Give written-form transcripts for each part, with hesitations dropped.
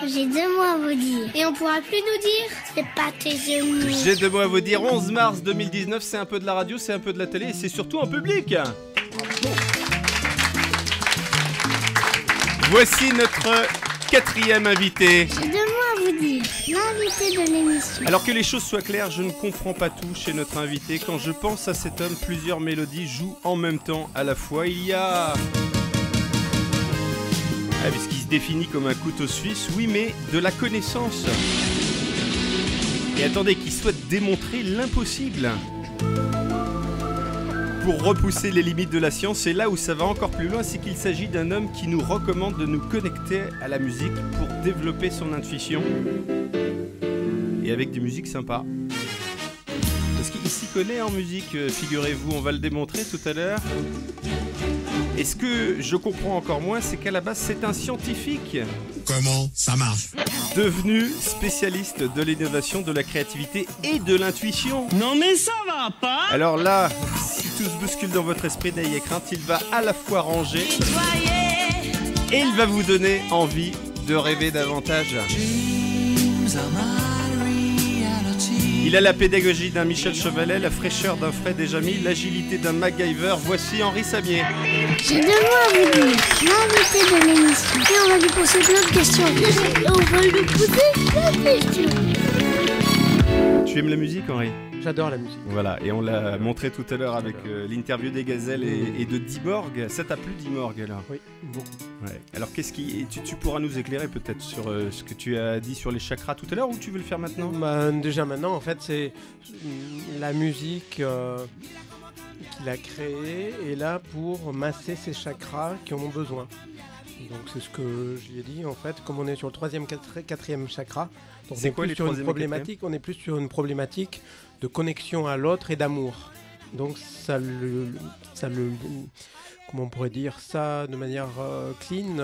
J'ai 2 mots à vous dire. Et on pourra plus nous dire, c'est pas tes genoux. J'ai 2 mots à vous dire. 11 mars 2019, c'est un peu de la radio, c'est un peu de la télé et c'est surtout en public. Voici notre 4e invité. J'ai 2 mots à vous dire. L'invité de l'émission. Alors que les choses soient claires, je ne comprends pas tout chez notre invité. Quand je pense à cet homme, plusieurs mélodies jouent en même temps à la fois. Il y a... puisqu'il se définit comme un couteau suisse, oui, mais de la connaissance. Et attendez, qu'il souhaite démontrer l'impossible. Pour repousser les limites de la science, et là où ça va encore plus loin, c'est qu'il s'agit d'un homme qui nous recommande de nous connecter à la musique pour développer son intuition. Et avec des musiques sympas. Parce qu'il s'y connaît en musique, figurez-vous, on va le démontrer tout à l'heure. Et ce que je comprends encore moins, c'est qu'à la base, c'est un scientifique. Comment ça marche? Devenu spécialiste de l'innovation, de la créativité et de l'intuition. Non mais ça va pas. Alors là, si tout se bouscule dans votre esprit, n'ayez crainte, il va à la fois ranger et il va vous donner envie de rêver davantage. Il a la pédagogie d'un Michel Chevalet, la fraîcheur d'un Fred et Jamy, l'agilité d'un MacGyver. Voici Henri Samier. J'ai 2 mots à vous dire. L'invité de l'émission. Et on va lui poser plein de questions. Et on va lui poser plein de questions. Tu aimes la musique, Henri? J'adore la musique. Voilà, et on l'a montré tout à l'heure avec l'interview des Gazelles et de Dimorg. Ça t'a plu, Dimorg, alors? Oui, beaucoup. Ouais. Alors, qu'est-ce qui... tu pourras nous éclairer peut-être sur ce que tu as dit sur les chakras tout à l'heure, ou tu veux le faire maintenant? Déjà maintenant, en fait, c'est la musique qu'il a créée est là pour masser ses chakras qui en ont besoin. Donc c'est ce que je lui ai dit, en fait, comme on est sur le 3e, 4e chakra, donc c'est quoi les sur une 3e, problématique, on est plus sur une problématique de connexion à l'autre et d'amour. Donc ça le comment on pourrait dire ça de manière clean,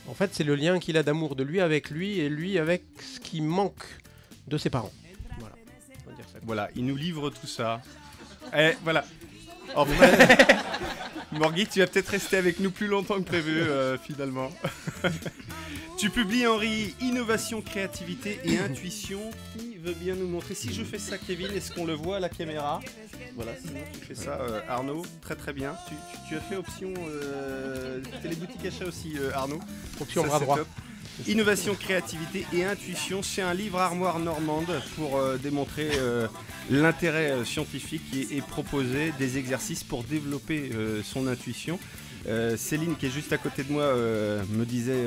en fait c'est le lien qu'il a d'amour de lui avec lui et lui avec ce qui manque de ses parents. Voilà, on va dire ça. Voilà, il nous livre tout ça. Et voilà. En fait, Morgui, tu vas peut-être rester avec nous plus longtemps que prévu, finalement. Tu publies, Henri, Innovation, créativité et intuition. Qui veut bien nous montrer? Si je fais ça, Kevin, est-ce qu'on le voit à la caméra? Voilà, sinon tu fais ça, Arnaud. Très très bien. Tu as fait option téléboutique achat aussi, Arnaud. Option ça, bras droit. top. Innovation, créativité et intuition, c'est un livre armoire normande pour démontrer l'intérêt scientifique et proposer des exercices pour développer son intuition. Céline, qui est juste à côté de moi, me disait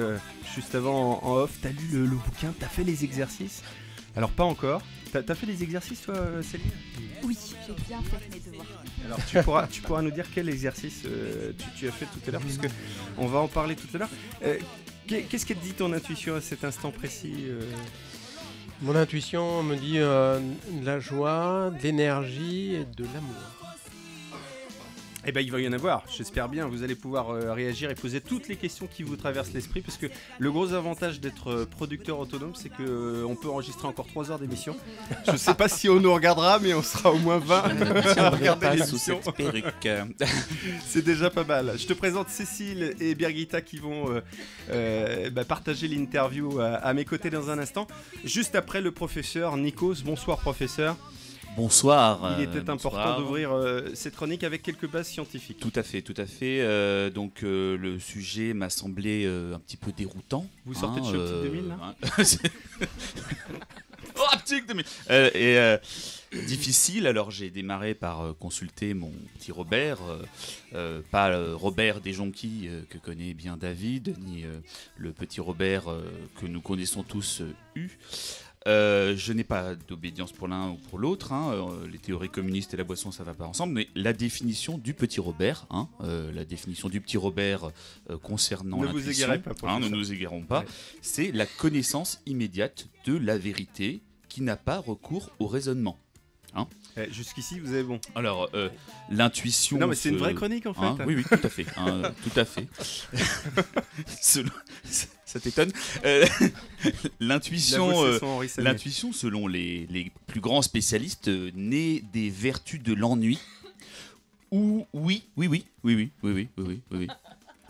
juste avant en off, t'as lu le bouquin, t'as fait les exercices? Alors pas encore. T'as fait des exercices toi, Céline? Oui, j'ai bien fait mes devoirs. Alors tu pourras nous dire quel exercice tu as fait tout à l'heure, parce qu'on va en parler tout à l'heure. Qu'est-ce qu'elle te dit ton intuition à cet instant précis? Mon intuition me dit de la joie, de l'énergie et de l'amour. Eh ben il va y en avoir, j'espère bien, vous allez pouvoir réagir et poser toutes les questions qui vous traversent l'esprit, parce que le gros avantage d'être producteur autonome, c'est qu'on peut enregistrer encore 3 heures d'émission. Je sais pas si on nous regardera, mais on sera au moins 20 à regarder l'émission. Sous cette perruque. C'est déjà pas mal. Je te présente Cécile et Birgitta qui vont partager l'interview à mes côtés dans un instant, juste après le professeur Nikos. Bonsoir professeur. Bonsoir. Il était important d'ouvrir cette chronique avec quelques bases scientifiques. Tout à fait, tout à fait. Donc le sujet m'a semblé un petit peu déroutant. Vous sortez de chez Optique 2000 là Oh, Optique 2000 difficile, alors j'ai démarré par consulter mon petit Robert, pas Robert Desjonquilles que connaît bien David, ni le petit Robert que nous connaissons tous je n'ai pas d'obédience pour l'un ou pour l'autre, les théories communistes et la boisson ça va pas ensemble, mais la définition du petit Robert, concernant l'intuition, ne nous égarons pas, ouais. C'est la connaissance immédiate de la vérité qui n'a pas recours au raisonnement. Jusqu'ici vous avez bon. Alors l'intuition. Non mais c'est une vraie chronique en fait. Oui tout à fait, tout à fait. Ça t'étonne. L'intuition, selon les plus grands spécialistes, naît des vertus de l'ennui. Ou oui.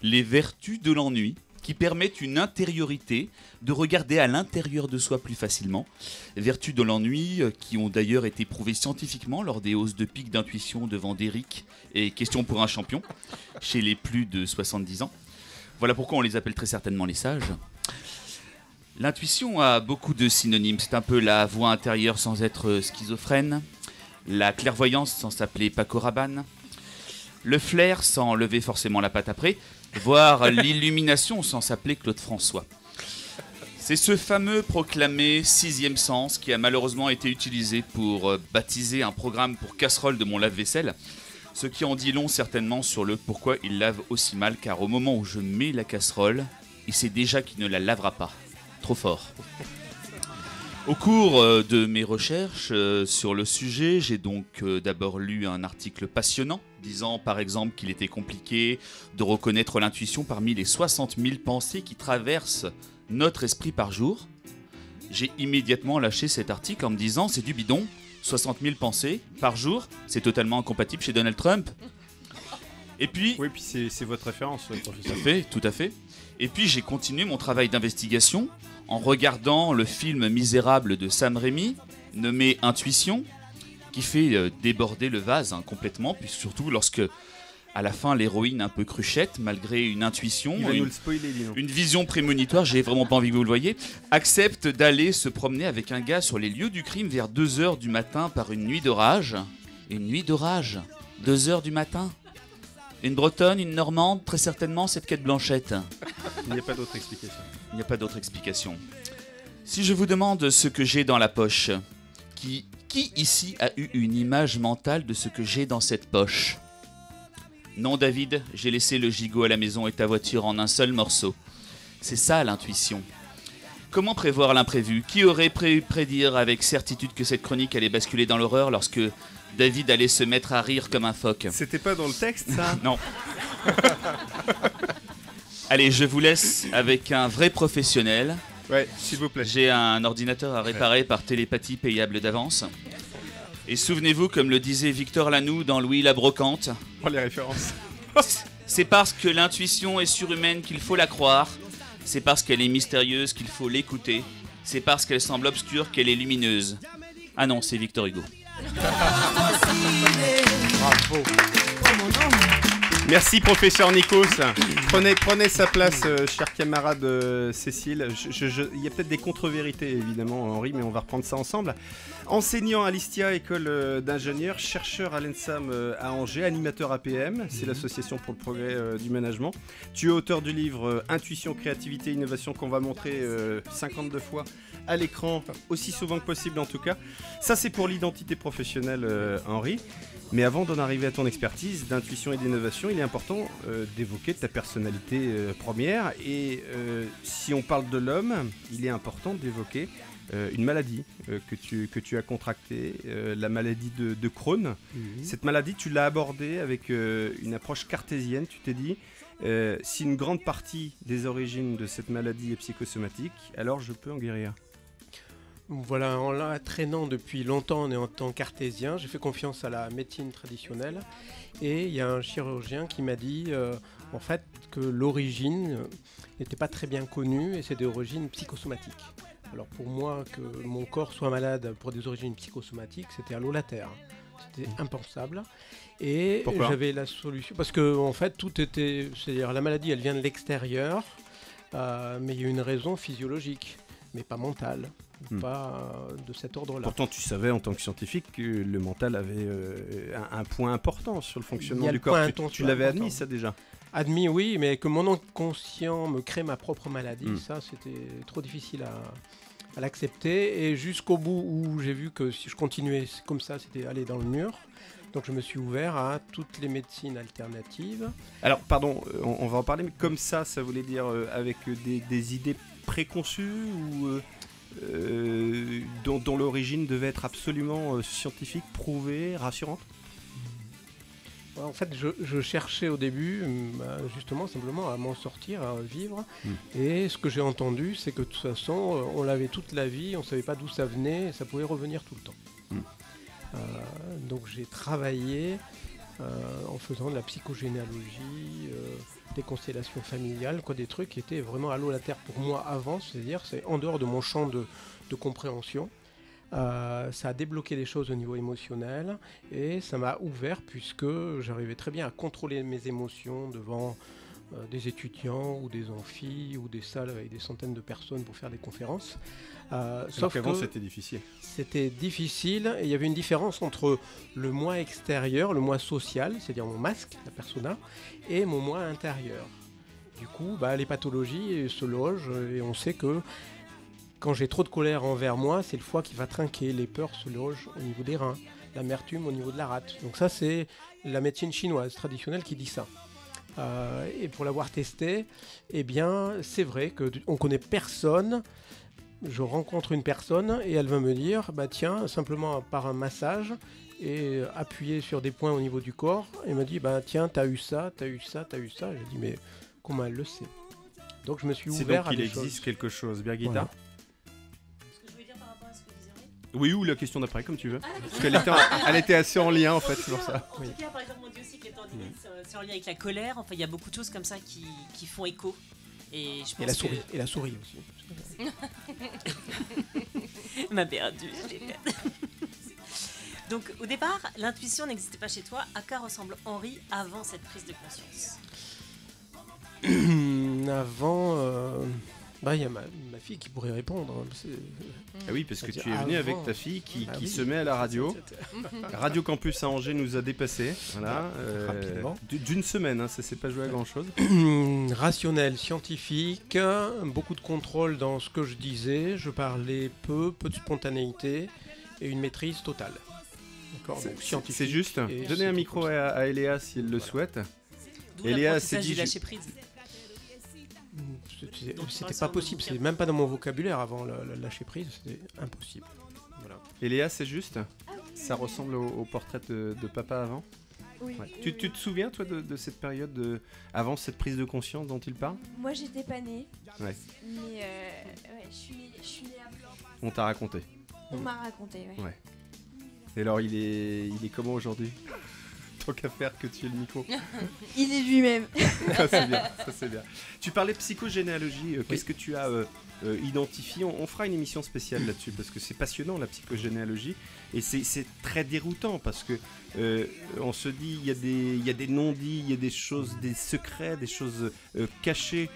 Les vertus de l'ennui. qui permettent une intériorité, de regarder à l'intérieur de soi plus facilement. Vertus de l'ennui qui ont d'ailleurs été prouvées scientifiquement lors des hausses de pic d'intuition devant Derrick et Question pour un champion, chez les plus de 70 ans. Voilà pourquoi on les appelle très certainement les sages. L'intuition a beaucoup de synonymes. C'est un peu la voix intérieure sans être schizophrène, la clairvoyance sans s'appeler Paco Rabanne, le flair sans lever forcément la patte après, voire l'illumination sans s'appeler Claude François. C'est ce fameux proclamé sixième sens qui a malheureusement été utilisé pour baptiser un programme pour casserole de mon lave-vaisselle, ce qui en dit long certainement sur le pourquoi il lave aussi mal, car au moment où je mets la casserole, il sait déjà qu'il ne la lavera pas. Trop fort. Au cours de mes recherches sur le sujet, j'ai donc d'abord lu un article passionnant disant par exemple qu'il était compliqué de reconnaître l'intuition parmi les 60 000 pensées qui traversent notre esprit par jour. J'ai immédiatement lâché cet article en me disant c'est du bidon, 60 000 pensées par jour, c'est totalement incompatible chez Donald Trump. Et puis... Oui, puis c'est votre référence, professeur. Tout à fait. Et puis j'ai continué mon travail d'investigation en regardant le film Misérable de Sam Raimi, nommé Intuition, qui fait déborder le vase complètement, puis surtout lorsque, à la fin, l'héroïne un peu cruchette, malgré une intuition, Il va nous le spoiler, dis donc. une vision prémonitoire, j'ai vraiment pas envie que vous le voyez, accepte d'aller se promener avec un gars sur les lieux du crime vers 2h du matin par une nuit d'orage. Une nuit d'orage 2h du matin. Une bretonne, une normande, très certainement cette Quête Blanchette. Il n'y a pas d'autre explication. Il n'y a pas d'autre explication. Si je vous demande ce que j'ai dans la poche, qui ici a eu une image mentale de ce que j'ai dans cette poche? Non, David, j'ai laissé le gigot à la maison et ta voiture en un seul morceau. C'est ça l'intuition. Comment prévoir l'imprévu? Qui aurait prédire avec certitude que cette chronique allait basculer dans l'horreur lorsque David allait se mettre à rire comme un phoque? C'était pas dans le texte, ça? Non. Allez, je vous laisse avec un vrai professionnel. Ouais, s'il vous plaît. J'ai un ordinateur à réparer par télépathie payable d'avance. Et souvenez-vous, comme le disait Victor Lanoux dans Louis la Brocante, Oh, les références. c'est parce que l'intuition est surhumaine qu'il faut la croire, c'est parce qu'elle est mystérieuse qu'il faut l'écouter, c'est parce qu'elle semble obscure qu'elle est lumineuse. Ah non, c'est Victor Hugo. Bravo. Merci, professeur Nikos. Prenez sa place, cher camarade Cécile. Il y a peut-être des contre-vérités, évidemment, Henri, mais on va reprendre ça ensemble. Enseignant à l'ISTIA, école d'ingénieurs, chercheur à l'ENSAM à Angers, animateur APM, c'est l'association pour le progrès du management. Tu es auteur du livre Intuition, créativité, innovation qu'on va montrer 52 fois à l'écran, aussi souvent que possible en tout cas. Ça, c'est pour l'identité professionnelle, Henri. Mais avant d'en arriver à ton expertise d'intuition et d'innovation, il est important d'évoquer ta personnalité première. Et si on parle de l'homme, il est important d'évoquer une maladie que tu as contractée, la maladie de Crohn. Cette maladie, tu l'as abordée avec une approche cartésienne. Tu t'es dit, si une grande partie des origines de cette maladie est psychosomatique, alors je peux en guérir. Voilà, en la traînant depuis longtemps et en tant cartésien, j'ai fait confiance à la médecine traditionnelle et il y a un chirurgien qui m'a dit en fait que l'origine n'était pas très bien connue et c'est des origines psychosomatiques. Alors pour moi, que mon corps soit malade pour des origines psychosomatiques, c'était à l'eau la terre. C'était impensable. Et pourquoi? J'avais la solution. Parce que en fait, tout était. C'est-à-dire la maladie, elle vient de l'extérieur, mais il y a une raison physiologique, mais pas mentale. Pas de cet ordre-là. Pourtant, tu savais en tant que scientifique que le mental avait un point important sur le fonctionnement du corps. Tu l'avais admis, ça déjà? Admis, oui, mais que mon inconscient me crée ma propre maladie, ça c'était trop difficile à l'accepter. Et jusqu'au bout où j'ai vu que si je continuais comme ça, c'était aller dans le mur. Donc je me suis ouvert à toutes les médecines alternatives. Alors, pardon, on va en parler, mais comme ça voulait dire avec des idées préconçues ou dont l'origine devait être absolument scientifique, prouvée, rassurante? En fait, je cherchais au début, justement, simplement à m'en sortir, à vivre. Et ce que j'ai entendu, c'est que de toute façon, on l'avait toute la vie, on ne savait pas d'où ça venait, et ça pouvait revenir tout le temps. Donc j'ai travaillé en faisant de la psychogénéalogie, des constellations familiales, des trucs qui étaient vraiment à l'eau la terre pour moi avant, c'est-à-dire c'est en dehors de mon champ de compréhension. Ça a débloqué les choses au niveau émotionnel et ça m'a ouvert puisque j'arrivais très bien à contrôler mes émotions devant des étudiants ou des amphis ou des salles avec des centaines de personnes pour faire des conférences. Sauf qu'avant c'était difficile. C'était difficile et il y avait une différence entre le moi extérieur, le moi social, c'est-à-dire mon masque, la persona, et mon moi intérieur. Du coup, les pathologies se logent et on sait que quand j'ai trop de colère envers moi, c'est le foie qui va trinquer, les peurs se logent au niveau des reins, l'amertume au niveau de la rate. Donc ça, c'est la médecine chinoise traditionnelle qui dit ça. Et pour l'avoir testé, eh bien, c'est vrai qu'on connaît personne. Je rencontre une personne et elle va me dire, tiens, simplement par un massage et appuyer sur des points au niveau du corps, elle me dit, tiens, t'as eu ça, t'as eu ça, t'as eu ça. J'ai dit, mais comment elle le sait? Donc je me suis ouvert à des choses. C'est donc qu'il existe quelque chose, Birgitta. Voilà. Oui, ou la question d'après, comme tu veux. Parce qu'elle elle était assez en lien, en fait, c'est pour ça. En tout cas, par exemple, on dit aussi que les tendinites, c'est en lien avec la colère. Enfin, il y a beaucoup de choses comme ça qui font écho. Et je pense Et la souris aussi. m'a perdu. Donc, au départ, l'intuition n'existait pas chez toi. À quoi ressemble Henri avant cette prise de conscience? Avant... il y a ma fille qui pourrait répondre. Ah oui, parce que tu es venu avec ta fille qui se met à la radio. Radio Campus à Angers nous a dépassé. Voilà, rapidement. D'une semaine, ça s'est pas joué à grand chose. Rationnel, scientifique, beaucoup de contrôle dans ce que je disais. Je parlais peu de spontanéité et une maîtrise totale. D'accord, donc scientifique. C'est juste. Donnez un micro à Eléa si elle le souhaite. D'où Eléa s'est l'apprentissage dit du lâcher prise. C'était pas possible, c'est même pas dans mon vocabulaire avant le lâcher prise, c'était impossible. Voilà. Et Léa, c'est juste? Ça ressemble au portrait de papa avant? Oui. Ouais. Tu te souviens, toi, de cette période avant cette prise de conscience dont il parle? Moi, j'étais pas née. Ouais. Mais je suis née après. On t'a raconté. On m'a raconté, Ouais. Et alors, il est comment aujourd'hui? Tant qu'à faire que tu aies le micro. Il est lui-même. Ça c'est bien. Tu parlais de psychogénéalogie, qu'est-ce que tu as identifié? On fera une émission spéciale là-dessus parce que c'est passionnant la psychogénéalogie et c'est très déroutant parce que on se dit il y a des non-dits, il y a des choses, des secrets, des choses cachées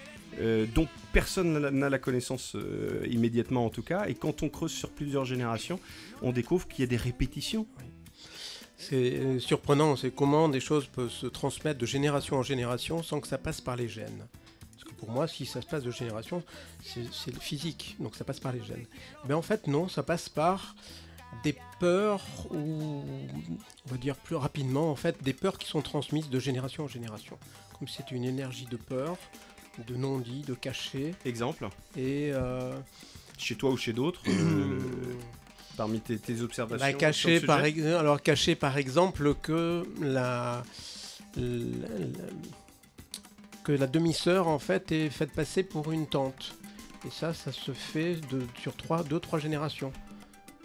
dont personne n'a la connaissance immédiatement en tout cas, et quand on creuse sur plusieurs générations, on découvre qu'il y a des répétitions. C'est surprenant, c'est comment des choses peuvent se transmettre de génération en génération sans que ça passe par les gènes. Parce que pour moi, si ça se passe de génération, c'est le physique, donc ça passe par les gènes. Mais en fait, non, ça passe par des peurs, ou on va dire plus rapidement, en fait, des peurs qui sont transmises de génération en génération. Comme si c'était une énergie de peur, de non-dit, de caché. Exemple? Et chez toi ou chez d'autres parmi tes observations? Caché par exemple que la demi-sœur en fait est faite passer pour une tante. Et ça se fait sur 2-3 générations.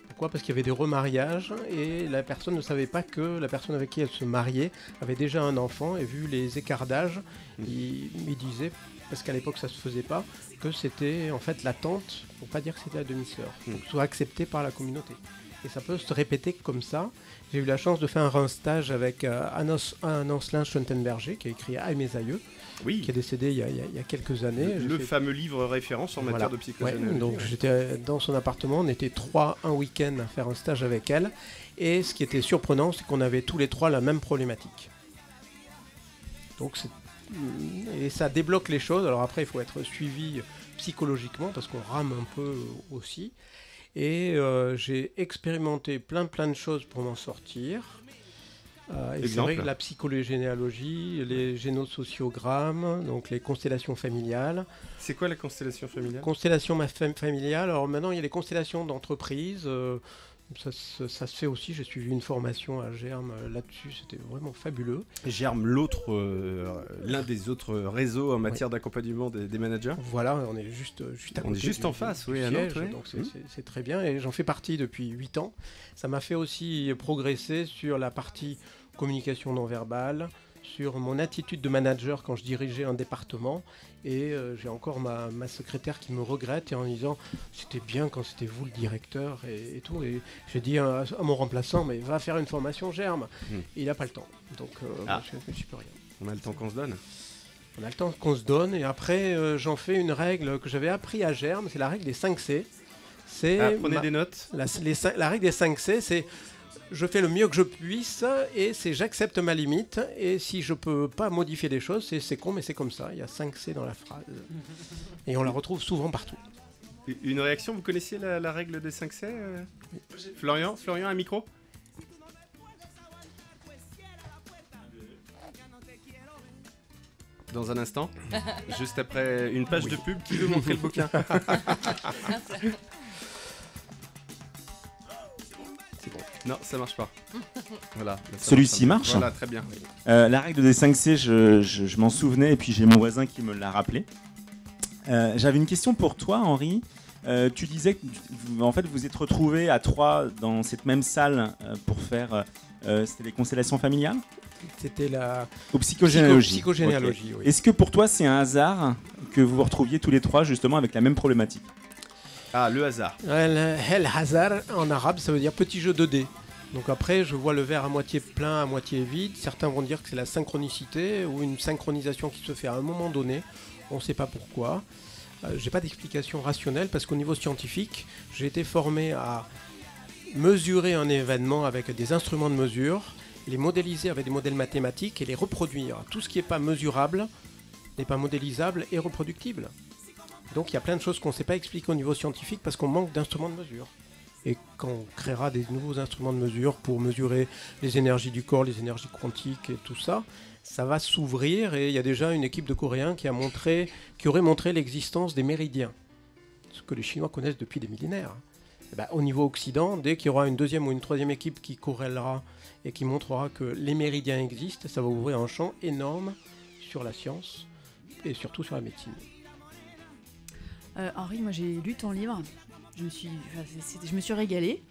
Pourquoi? Parce qu'il y avait des remariages et la personne ne savait pas que la personne avec qui elle se mariait avait déjà un enfant, et vu les écarts d'âge, il disait, parce qu'à l'époque ça se faisait pas, que c'était en fait la tante, pour pas dire que c'était la demi-sœur, donc soit accepté par la communauté. Et ça peut se répéter comme ça. J'ai eu la chance de faire un stage avec Anne-Ancelin Schöntenberger, qui a écrit Ah, mes aïeux, qui est décédé il y a quelques années. Le fameux livre référence en matière de psychogénéalogie. Donc j'étais dans son appartement, on était un week-end à faire un stage avec elle. Et ce qui était surprenant, c'est qu'on avait tous les trois la même problématique. Donc et ça débloque les choses. Alors après, il faut être suivi psychologiquement parce qu'on rame un peu aussi. Et j'ai expérimenté plein de choses pour m'en sortir. Et c'est vrai que la psychogénéalogie, les génosociogrammes, donc les constellations familiales. C'est quoi la constellation familiale? Constellation familiale. Alors maintenant, il y a les constellations d'entreprise. Ça se fait aussi, j'ai suivi une formation à Germe là-dessus, c'était vraiment fabuleux. Germe, l'un des autres réseaux en matière d'accompagnement des managers. Voilà, on est juste à côté. On est juste en face, oui, à Nantes. Donc c'est très bien, et j'en fais partie depuis 8 ans. Ça m'a fait aussi progresser sur la partie communication non verbale, sur mon attitude de manager quand je dirigeais un département. Et j'ai encore ma secrétaire qui me regrette et en disant c'était bien quand c'était vous le directeur et tout. Et j'ai dit à mon remplaçant mais va faire une formation germe. Et il n'a pas le temps. Donc je ne peux rien. On a le temps qu'on se donne. On a le temps qu'on se donne et après j'en fais une règle que j'avais appris à germe, c'est la règle des 5 C. Prenez des notes. La règle des 5 C, c'est je fais le mieux que je puisse et c'est j'accepte ma limite. Et si je peux pas modifier les choses, c'est con, mais c'est comme ça. Il y a 5 C dans la phrase. Et on la retrouve souvent partout. Une réaction, vous connaissiez la règle des 5 C Florian, un micro. Dans un instant, juste après une page de pub, qui veut montrer le bouquin? C'est bon. Non, ça marche pas. Voilà. Celui-ci marche. Voilà, très bien. La règle des 5 C, je m'en souvenais et puis j'ai mon voisin qui me l'a rappelé. J'avais une question pour toi, Henri. Tu disais que vous êtes retrouvés à 3 dans cette même salle pour faire c'était les constellations familiales. C'était la psychogénéalogie. Okay. Oui. Est-ce que pour toi c'est un hasard que vous vous retrouviez tous les 3 justement avec la même problématique? Ah, le hasard. El hazar en arabe ça veut dire petit jeu de dés. Donc après je vois le verre à moitié plein, à moitié vide. Certains vont dire que c'est la synchronicité ou une synchronisation qui se fait à un moment donné. On ne sait pas pourquoi. J'ai pas d'explication rationnelle parce qu'au niveau scientifique, j'ai été formé à mesurer un événement avec des instruments de mesure, les modéliser avec des modèles mathématiques et les reproduire. Tout ce qui n'est pas mesurable n'est pas modélisable et reproductible. Donc il y a plein de choses qu'on ne sait pas expliquer au niveau scientifique parce qu'on manque d'instruments de mesure. Et quand on créera des nouveaux instruments de mesure pour mesurer les énergies du corps, les énergies quantiques et tout ça, ça va s'ouvrir et il y a déjà une équipe de Coréens qui aurait montré l'existence des méridiens, ce que les Chinois connaissent depuis des millénaires. Et ben, au niveau Occident, dès qu'il y aura une deuxième ou une troisième équipe qui corrélera et qui montrera que les méridiens existent, ça va ouvrir un champ énorme sur la science et surtout sur la médecine. Henri, moi j'ai lu ton livre, je me suis régalée.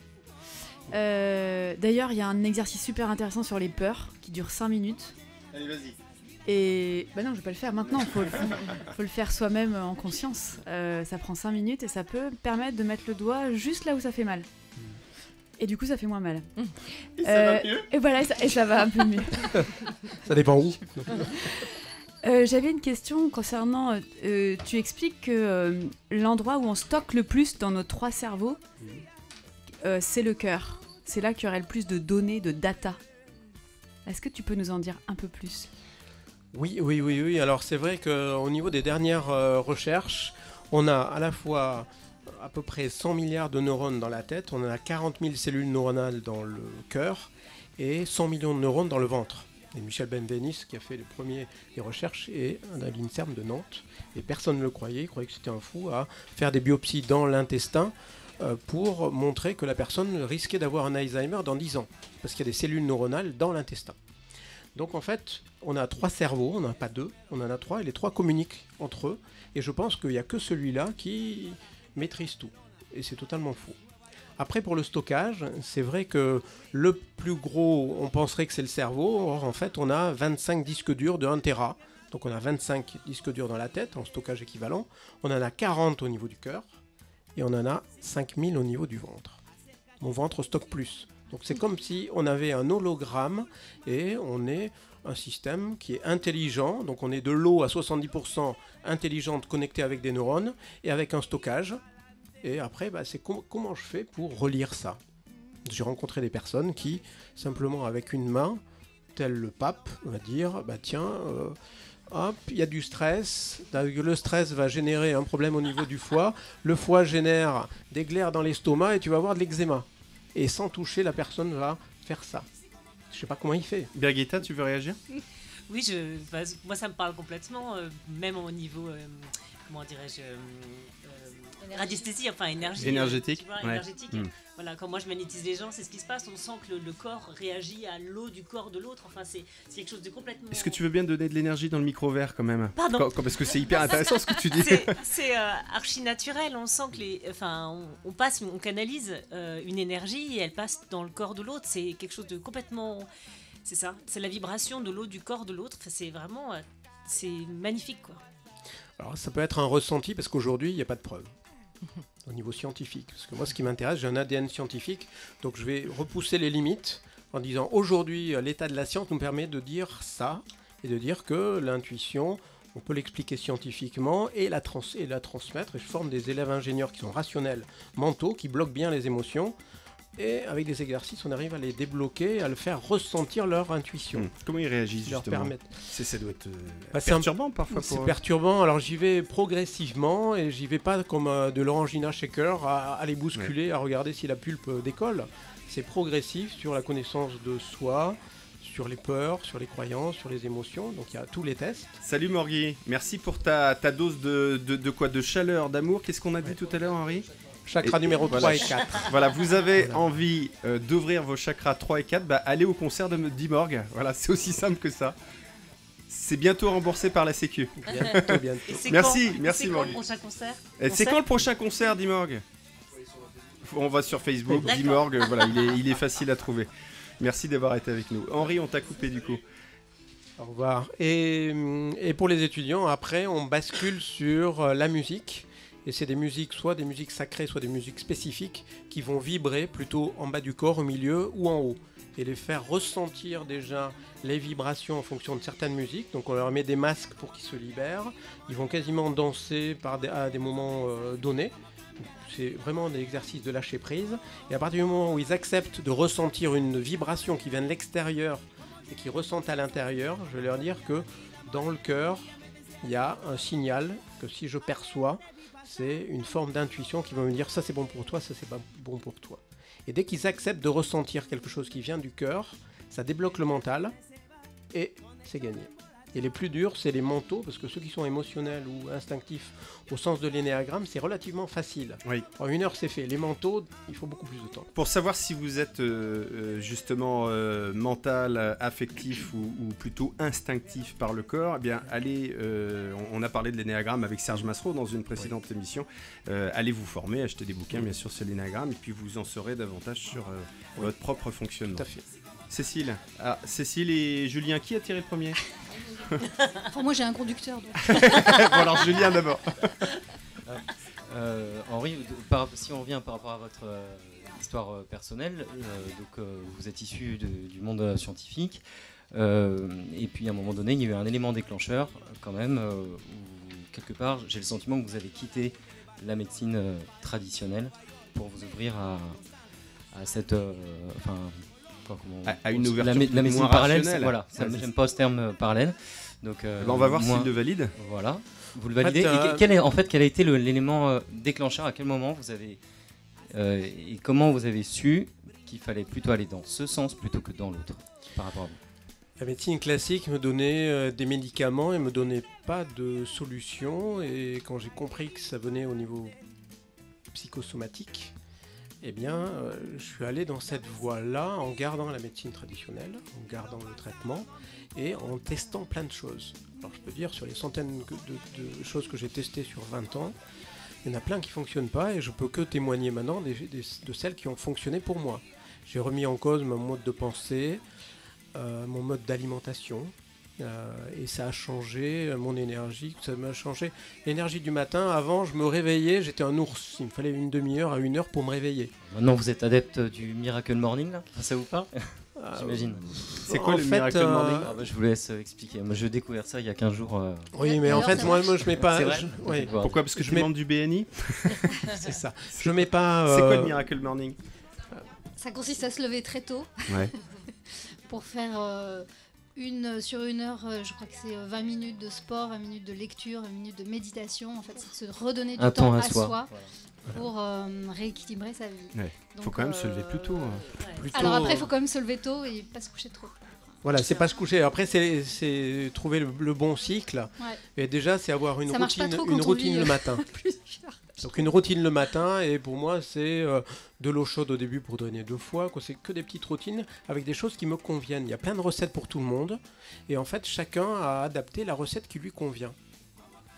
D'ailleurs, il y a un exercice super intéressant sur les peurs qui dure 5 minutes. Allez, vas-y. Et bah non, je vais pas le faire maintenant, faut le faire soi-même en conscience. Ça prend 5 minutes et ça peut permettre de mettre le doigt juste là où ça fait mal. Et du coup, ça fait moins mal. Et ça va mieux. Et voilà, ça va un peu mieux. Ça dépend où. J'avais une question concernant... tu expliques que l'endroit où on stocke le plus dans nos 3 cerveaux, c'est le cœur. C'est là qu'il y aurait le plus de données, de data. Est-ce que tu peux nous en dire un peu plus ? Oui. Alors c'est vrai qu'au niveau des dernières recherches, on a à la fois à peu près 100 milliards de neurones dans la tête, on en a 40 000 cellules neuronales dans le cœur et 100 millions de neurones dans le ventre. Et Michel Benveniste qui a fait les recherches et à l'INSERM de Nantes. Et personne ne le croyait, il croyait que c'était un fou à faire des biopsies dans l'intestin pour montrer que la personne risquait d'avoir un Alzheimer dans 10 ans. Parce qu'il y a des cellules neuronales dans l'intestin. Donc en fait, on a 3 cerveaux, on n'en a pas 2, on en a 3 et les 3 communiquent entre eux. Et je pense qu'il n'y a que celui-là qui maîtrise tout. Et c'est totalement faux. Après, pour le stockage, c'est vrai que le plus gros, on penserait que c'est le cerveau. Or, en fait, on a 25 disques durs de 1 Tera. Donc, on a 25 disques durs dans la tête, en stockage équivalent. On en a 40 au niveau du cœur. Et on en a 5000 au niveau du ventre. Mon ventre stocke plus. Donc, c'est comme si on avait un hologramme et on est un système qui est intelligent. Donc, on est de l'eau à 70% intelligente connectée avec des neurones et avec un stockage. Et après, c'est comment je fais pour relire ça. J'ai rencontré des personnes qui, simplement avec une main, tel le pape, va dire, hop, il y a du stress. Le stress va générer un problème au niveau du foie. Le foie génère des glaires dans l'estomac et tu vas avoir de l'eczéma. Et sans toucher, la personne va faire ça. Je sais pas comment il fait. Birgitta, tu veux réagir ? Oui, moi ça me parle complètement, même au niveau, comment dirais-je, radiesthésie, enfin énergétique. Énergétique. Voilà, quand moi je magnétise les gens, c'est ce qui se passe. On sent que le corps réagit à l'eau du corps de l'autre. Enfin, c'est quelque chose de complètement. Est-ce que tu veux bien donner de l'énergie dans le micro vert quand même ? Pardon. Parce que c'est hyper intéressant ce que tu dis. C'est archi naturel. On sent que on canalise une énergie et elle passe dans le corps de l'autre. C'est quelque chose de complètement C'est ça, c'est la vibration de l'eau du corps de l'autre. Enfin, c'est vraiment, c'est magnifique, quoi. Alors ça peut être un ressenti parce qu'aujourd'hui il n'y a pas de preuve au niveau scientifique. Parce que moi ce qui m'intéresse, j'ai un ADN scientifique, donc je vais repousser les limites en disant aujourd'hui l'état de la science nous permet de dire ça et de dire que l'intuition, on peut l'expliquer scientifiquement et la transmettre. Et je forme des élèves ingénieurs qui sont rationnels, mentaux, qui bloquent bien les émotions. Et avec des exercices, on arrive à les débloquer, à le faire ressentir leur intuition. Comment ils réagissent Leur justement permettre. Ça doit être C'est perturbant parfois. C'est perturbant, alors j'y vais progressivement et j'y vais pas comme de l'orangina shaker à les bousculer, à regarder si la pulpe décolle. C'est progressif sur la connaissance de soi, sur les peurs, sur les croyances, sur les émotions, donc il y a tous les tests. Salut Morgui, merci pour ta dose de quoi? De chaleur, d'amour. Qu'est-ce qu'on a dit tout à l'heure, Henri? Chakra numéro 3 et 4. Voilà, vous avez envie d'ouvrir vos chakras 3 et 4, allez au concert de d'Imorgue. Voilà, c'est aussi simple que ça. C'est bientôt remboursé par la Sécu. Bientôt. Merci C'est quand Morgui. le prochain concert? C'est quand le prochain concert d'Imorgue? On va sur Facebook, d'Imorgue, voilà, il est facile à trouver. Merci d'avoir été avec nous. Henri, on t'a coupé du coup. Au revoir. Et pour les étudiants, après, on bascule sur la musique. Et c'est des musiques, soit des musiques sacrées, soit des musiques spécifiques, qui vont vibrer plutôt en bas du corps, au milieu ou en haut. Et les faire ressentir déjà les vibrations en fonction de certaines musiques. Donc on leur met des masques pour qu'ils se libèrent. Ils vont quasiment danser à des moments donnés. C'est vraiment des exercices de lâcher prise. Et à partir du moment où ils acceptent de ressentir une vibration qui vient de l'extérieur et qu'ils ressentent à l'intérieur, je vais leur dire que dans le cœur, il y a un signal que si je perçois, c'est une forme d'intuition qui va me dire ça c'est bon pour toi, ça c'est pas bon pour toi. Et dès qu'ils acceptent de ressentir quelque chose qui vient du cœur, ça débloque le mental et c'est gagné. Et les plus durs, c'est les mentaux, parce que ceux qui sont émotionnels ou instinctifs au sens de l'énéagramme, c'est relativement facile. Oui. En 1 heure, c'est fait. Les mentaux, il faut beaucoup plus de temps. Pour savoir si vous êtes justement mental, affectif ou plutôt instinctif par le corps, eh bien, allez, on a parlé de l'énéagramme avec Serge Massereau dans une précédente émission. Allez vous former, achetez des bouquins bien sûr sur l'énéagramme, et puis vous en saurez davantage sur votre propre fonctionnement. Tout à fait. Cécile. Cécile et Julien, qui a tiré le premier? Enfin, moi j'ai un conducteur. Donc. Bon, alors Julien d'abord. Henri, si on revient par rapport à votre histoire personnelle, vous êtes issu du monde scientifique, et puis à un moment donné, il y a eu un élément déclencheur quand même, où quelque part, j'ai le sentiment que vous avez quitté la médecine traditionnelle pour vous ouvrir à cette... à une ouverture la médecine parallèle, rationnelle. J'aime pas ce terme parallèle. Donc, on va voir s'il le valide. Voilà, vous le validez. Quel a été l'élément déclencheur? À quel moment vous avez et comment vous avez su qu'il fallait plutôt aller dans ce sens plutôt que dans l'autre par rapport à vous? La médecine classique me donnait des médicaments et me donnait pas de solution. Et quand j'ai compris que ça venait au niveau psychosomatique, eh bien, je suis allé dans cette voie-là en gardant la médecine traditionnelle, en gardant le traitement et en testant plein de choses. Alors je peux dire, sur les centaines de choses que j'ai testées sur 20 ans, il y en a plein qui ne fonctionnent pas et je peux que témoigner maintenant de celles qui ont fonctionné pour moi. J'ai remis en cause mon mode de pensée, mon mode d'alimentation, et ça a changé mon énergie, ça m'a changé l'énergie du matin. Avant, je me réveillais, j'étais un ours, il me fallait une demi-heure à 1 heure pour me réveiller. Maintenant, vous êtes adepte du Miracle Morning, là? Ça vous parle? J'imagine. C'est quoi le Miracle Morning? Je vous laisse expliquer. Moi, j'ai découvert ça il y a 15 jours. Oui, mais en fait, moi je mets pas... Oui. Pourquoi? Parce que je demande du BNI? C'est ça. Je mets pas... C'est quoi le Miracle Morning? Ça consiste à se lever très tôt pour faire... sur 1 heure, je crois que c'est 20 minutes de sport, 20 minutes de lecture, 20 minutes de méditation. En fait, c'est de se redonner du temps à soi pour rééquilibrer sa vie. Il faut quand même se lever plus tôt. Alors après, il faut quand même se lever tôt et pas se coucher trop. Voilà, c'est pas se coucher. Après, c'est trouver le bon cycle. Et déjà, c'est avoir une routine le matin. Donc une routine le matin, et pour moi c'est de l'eau chaude au début pour drainer 2 fois, c'est que des petites routines avec des choses qui me conviennent. Il y a plein de recettes pour tout le monde, et en fait chacun a adapté la recette qui lui convient.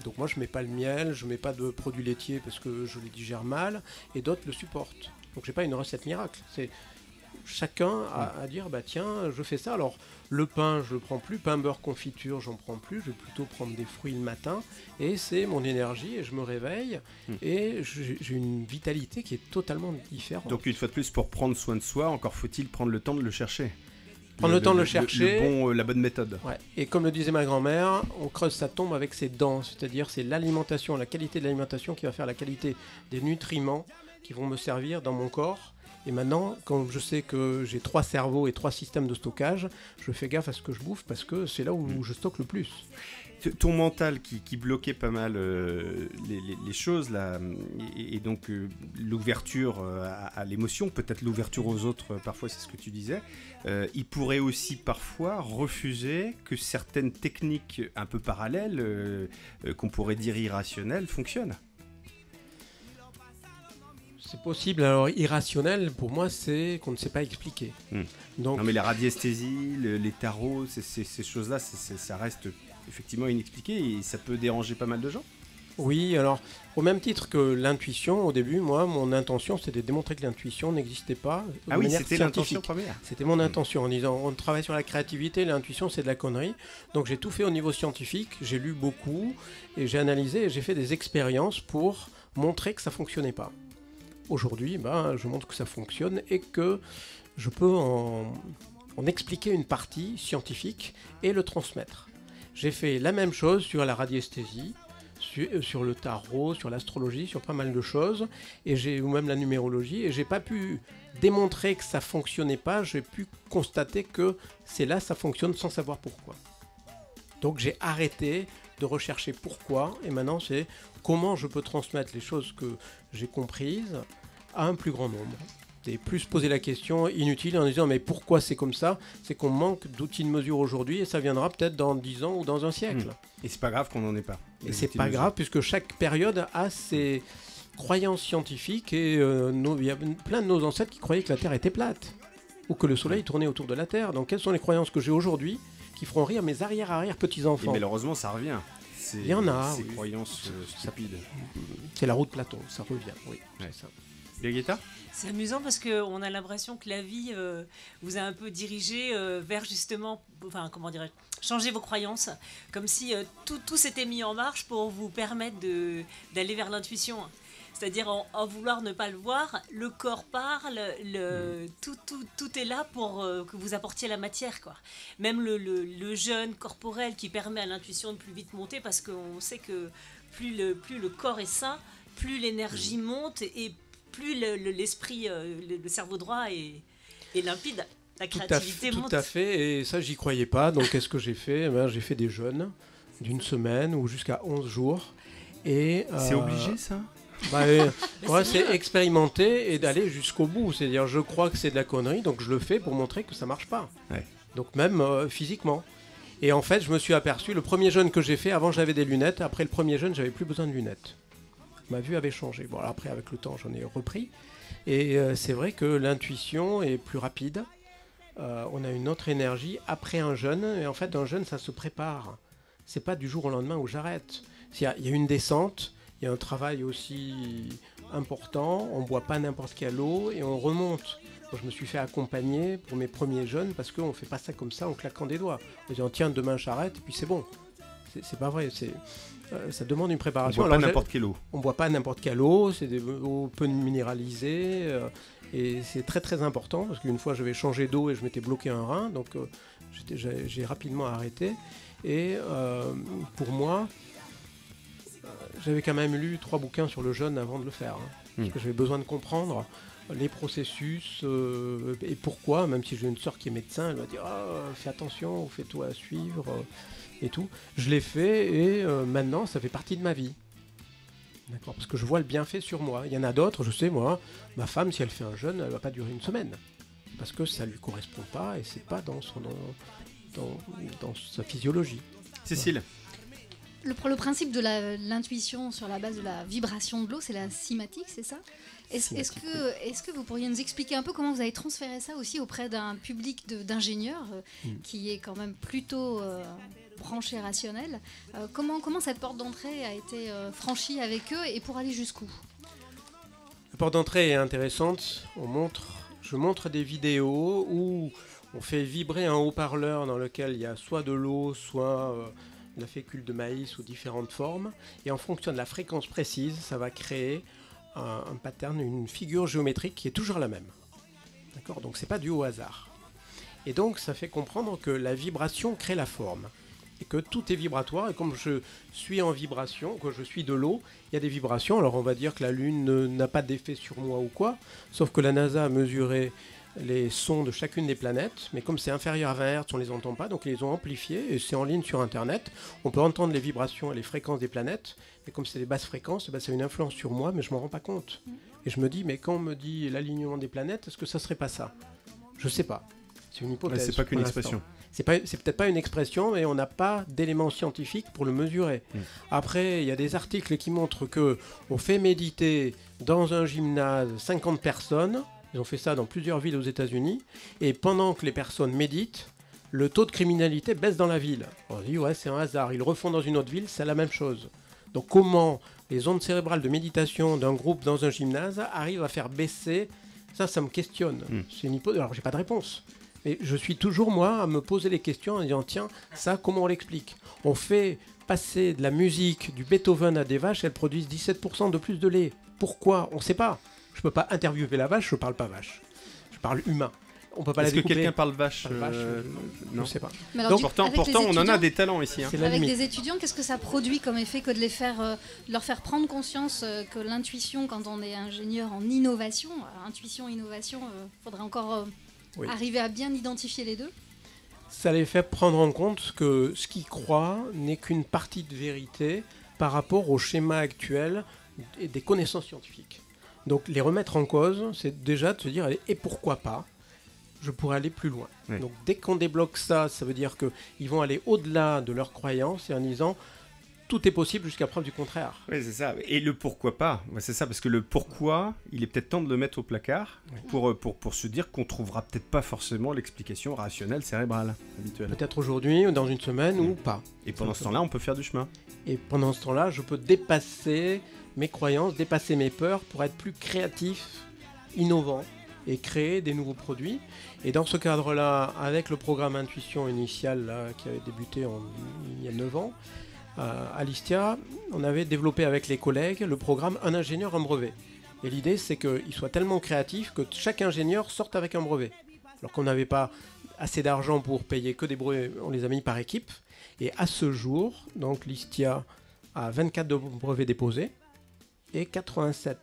Donc moi je mets pas le miel, je mets pas de produits laitiers parce que je les digère mal, et d'autres le supportent. Donc j'ai pas une recette miracle, c'est chacun à dire bah tiens, je fais ça. Alors le pain, je le prends plus, pain beurre confiture, j'en prends plus, je vais plutôt prendre des fruits le matin et c'est mon énergie et je me réveille et j'ai une vitalité qui est totalement différente. Donc une fois de plus, pour prendre soin de soi, encore faut-il prendre le temps de le chercher. Prendre le temps de le chercher. La bonne méthode. Ouais. Et comme le disait ma grand-mère, on creuse sa tombe avec ses dents, c'est-à-dire c'est l'alimentation, la qualité de l'alimentation qui va faire la qualité des nutriments qui vont me servir dans mon corps. Et maintenant, quand je sais que j'ai 3 cerveaux et 3 systèmes de stockage, je fais gaffe à ce que je bouffe parce que c'est là où je stocke le plus. Ton mental qui bloquait pas mal les choses, là, et donc l'ouverture à l'émotion, peut-être l'ouverture aux autres, parfois c'est ce que tu disais, il pourrait aussi parfois refuser que certaines techniques un peu parallèles, qu'on pourrait dire irrationnelles, fonctionnent. C'est possible. Alors, irrationnel, pour moi, c'est qu'on ne sait pas expliquer. Donc, non, mais la radiesthésie, les tarots, ces choses-là, ça reste effectivement inexpliqué et ça peut déranger pas mal de gens. Oui, alors, au même titre que l'intuition, au début, moi, mon intention, c'était de démontrer que l'intuition n'existait pas. Ah oui, c'était l'intention première. C'était mon intention, en disant, on travaille sur la créativité, l'intuition, c'est de la connerie. Donc, j'ai tout fait au niveau scientifique, j'ai lu beaucoup, et j'ai analysé, et j'ai fait des expériences pour montrer que ça ne fonctionnait pas. Aujourd'hui, je montre que ça fonctionne et que je peux en expliquer une partie scientifique et le transmettre. J'ai fait la même chose sur la radiesthésie, sur le tarot, sur l'astrologie, sur pas mal de choses, ou même la numérologie, et j'ai pas pu démontrer que ça fonctionnait pas, j'ai pu constater que c'est là, ça fonctionne sans savoir pourquoi. Donc j'ai arrêté de rechercher pourquoi, et maintenant c'est comment je peux transmettre les choses que j'ai comprises à un plus grand nombre. Et plus poser la question inutile en disant mais pourquoi c'est comme ça, c'est qu'on manque d'outils de mesure aujourd'hui et ça viendra peut-être dans 10 ans ou dans un siècle. Et c'est pas grave qu'on n'en ait pas. Et c'est pas grave puisque chaque période a ses croyances scientifiques et il y a plein de nos ancêtres qui croyaient que la Terre était plate ou que le Soleil tournait autour de la Terre. Donc quelles sont les croyances que j'ai aujourd'hui qui feront rire mes arrière-petits-enfants? Et malheureusement ça revient. Il y en a. Ces croyances stupides. C'est la roue de Platon, ça revient, oui. Ouais. Birgitta ? C'est amusant parce qu'on a l'impression que la vie vous a un peu dirigé vers justement, changer vos croyances, comme si tout s'était mis en marche pour vous permettre d'aller vers l'intuition. C'est-à-dire en vouloir ne pas le voir, le corps parle, tout est là pour que vous apportiez la matière, quoi. Même le jeûne corporel qui permet à l'intuition de plus vite monter, parce qu'on sait que plus le corps est sain, plus l'énergie monte et plus l'esprit, le cerveau droit est limpide. La créativité monte. Tout à fait, et ça j'y croyais pas, donc qu'est-ce que j'ai fait ? J'ai fait des jeûnes d'une semaine ou jusqu'à 11 jours. Et, c'est obligé ça ? C'est expérimenter et d'aller jusqu'au bout. C'est-à-dire, je crois que c'est de la connerie, donc je le fais pour montrer que ça marche pas. Ouais. Donc même physiquement. Et en fait, je me suis aperçu, le premier jeûne que j'ai fait, avant j'avais des lunettes, après le premier jeûne, j'avais plus besoin de lunettes. Ma vue avait changé. Bon, après, avec le temps, j'en ai repris. Et c'est vrai que l'intuition est plus rapide. On a une autre énergie après un jeûne. Et en fait, un jeûne, ça se prépare. C'est pas du jour au lendemain où j'arrête. Il y a une descente. Il y a un travail aussi important, on ne boit pas n'importe quelle eau et on remonte. Moi, je me suis fait accompagner pour mes premiers jeûnes parce qu'on ne fait pas ça comme ça en claquant des doigts. On dit tiens, demain j'arrête et puis c'est bon. C'est pas vrai, ça demande une préparation. On ne boit pas n'importe quelle eau. On ne boit pas n'importe quelle eau, c'est des eaux peu minéralisées et c'est très très important parce qu'une fois je vais changer d'eau et je m'étais bloqué un rein, donc j'ai rapidement arrêté. Et pour moi, j'avais quand même lu 3 bouquins sur le jeûne avant de le faire. Parce que j'avais besoin de comprendre les processus et pourquoi, même si j'ai une sœur qui est médecin, elle m'a dit fais attention, fais-toi à suivre et tout. Je l'ai fait et maintenant ça fait partie de ma vie. D'accord, parce que je vois le bienfait sur moi. Il y en a d'autres, je sais, moi, ma femme, si elle fait un jeûne, elle ne va pas durer une semaine. Parce que ça ne lui correspond pas et c'est pas dans sa physiologie. Cécile ? Le principe de l'intuition sur la base de la vibration de l'eau, c'est la cymatique, c'est ça ? Est-ce que vous pourriez nous expliquer un peu comment vous avez transféré ça aussi auprès d'un public d'ingénieurs qui est quand même plutôt branché rationnel ? Comment cette porte d'entrée a été franchie avec eux et pour aller jusqu'où ? La porte d'entrée est intéressante. je montre des vidéos où on fait vibrer un haut-parleur dans lequel il y a soit de l'eau, soit de la fécule de maïs sous différentes formes. Et en fonction de la fréquence précise, ça va créer un pattern, une figure géométrique qui est toujours la même. D'accord ? Donc c'est pas dû au hasard. Et donc ça fait comprendre que la vibration crée la forme. Et que tout est vibratoire. Et comme je suis en vibration, que je suis de l'eau, il y a des vibrations. Alors on va dire que la Lune n'a pas d'effet sur moi ou quoi. Sauf que la NASA a mesuré les sons de chacune des planètes, mais comme c'est inférieur à 20 Hz, on ne les entend pas, donc ils les ont amplifiés, et c'est en ligne sur Internet. On peut entendre les vibrations et les fréquences des planètes, mais comme c'est des basses fréquences, ça a une influence sur moi, mais je ne m'en rends pas compte. Et je me dis, mais quand on me dit l'alignement des planètes, est-ce que ça ne serait pas ça ? Je ne sais pas. C'est une hypothèse. C'est pas qu'une expression. C'est peut-être pas une expression, mais on n'a pas d'éléments scientifiques pour le mesurer. Après, il y a des articles qui montrent qu'on fait méditer dans un gymnase 50 personnes. Ils ont fait ça dans plusieurs villes aux États-Unis. Et pendant que les personnes méditent, le taux de criminalité baisse dans la ville. On dit, ouais, c'est un hasard. Ils le refont dans une autre ville, c'est la même chose. Donc comment les ondes cérébrales de méditation d'un groupe dans un gymnase arrivent à faire baisser, ça me questionne. C'est une hypothèse. Alors, j'ai pas de réponse. Mais je suis toujours, moi, à me poser les questions en disant, tiens, ça, comment on l'explique ? On fait passer de la musique du Beethoven à des vaches, elles produisent 17% de plus de lait. Pourquoi ? On ne sait pas. Je ne peux pas interviewer la vache, je ne parle pas vache. Je parle humain. On peut pas Est-ce la que quelqu'un parle vache, non, je ne sais pas. Donc, pourtant on en a des talents ici. Hein. Avec des étudiants, qu'est-ce que ça produit comme effet que de leur faire prendre conscience que l'intuition, quand on est ingénieur en innovation, intuition, innovation, faudrait encore arriver à bien identifier les deux ? Ça les fait prendre en compte que ce qu'ils croient n'est qu'une partie de vérité par rapport au schéma actuel et des connaissances scientifiques. Donc les remettre en cause, c'est déjà de se dire, et pourquoi pas ? Je pourrais aller plus loin. Oui. Donc dès qu'on débloque ça, ça veut dire qu'ils vont aller au-delà de leurs croyances et en disant tout est possible jusqu'à preuve du contraire. Oui, c'est ça. Et le pourquoi pas, c'est ça, parce que le pourquoi, il est peut-être temps de le mettre au placard pour se dire qu'on trouvera peut-être pas forcément l'explication rationnelle cérébrale habituelle. Peut-être aujourd'hui, dans une semaine ou pas. Et pendant ce temps-là, on peut faire du chemin. Et pendant ce temps-là, je peux dépasser mes croyances, dépasser mes peurs pour être plus créatif, innovant et créer des nouveaux produits. Et dans ce cadre-là, avec le programme Intuition Initiale là, qui avait débuté il y a 9 ans, à l'ISTIA, on avait développé avec les collègues le programme Un ingénieur, un brevet. Et l'idée, c'est qu'il soit tellement créatif que chaque ingénieur sorte avec un brevet. Alors qu'on n'avait pas assez d'argent pour payer que des brevets, on les a mis par équipe. Et à ce jour, donc l'ISTIA a 24 brevets déposés et 87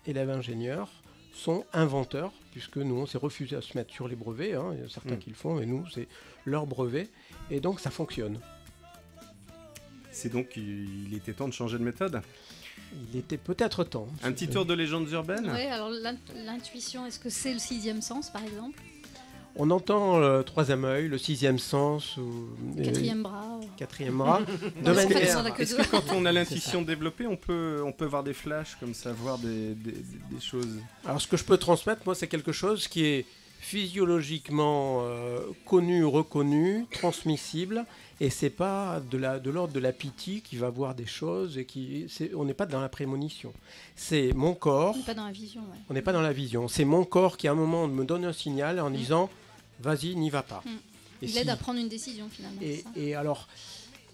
élèves ingénieurs sont inventeurs, puisque nous, on s'est refusé à se mettre sur les brevets. Hein. Il y a certains qui le font, et nous, c'est leur brevet. Et donc, ça fonctionne. C'est donc qu'il était temps de changer de méthode ? Il était peut-être temps. Un petit tour de légendes urbaines ? Oui, alors l'intuition, est-ce que c'est le 6e sens, par exemple ? On entend le 3e œil, le 6e sens, ou 4e bras. 4e bras. De manière. Est-ce que quand on a l'intuition développée, on peut voir des flashs comme ça, voir des choses ? Alors ce que je peux transmettre, moi, c'est quelque chose qui est physiologiquement connu, reconnu, transmissible, et c'est pas de l'ordre de la pitié qui va voir des choses et on n'est pas dans la prémonition. C'est mon corps. On n'est pas dans la vision. Ouais. On n'est pas dans la vision. C'est mon corps qui à un moment me donne un signal en disant vas-y, n'y va pas. Il aide à prendre une décision finalement. Et alors,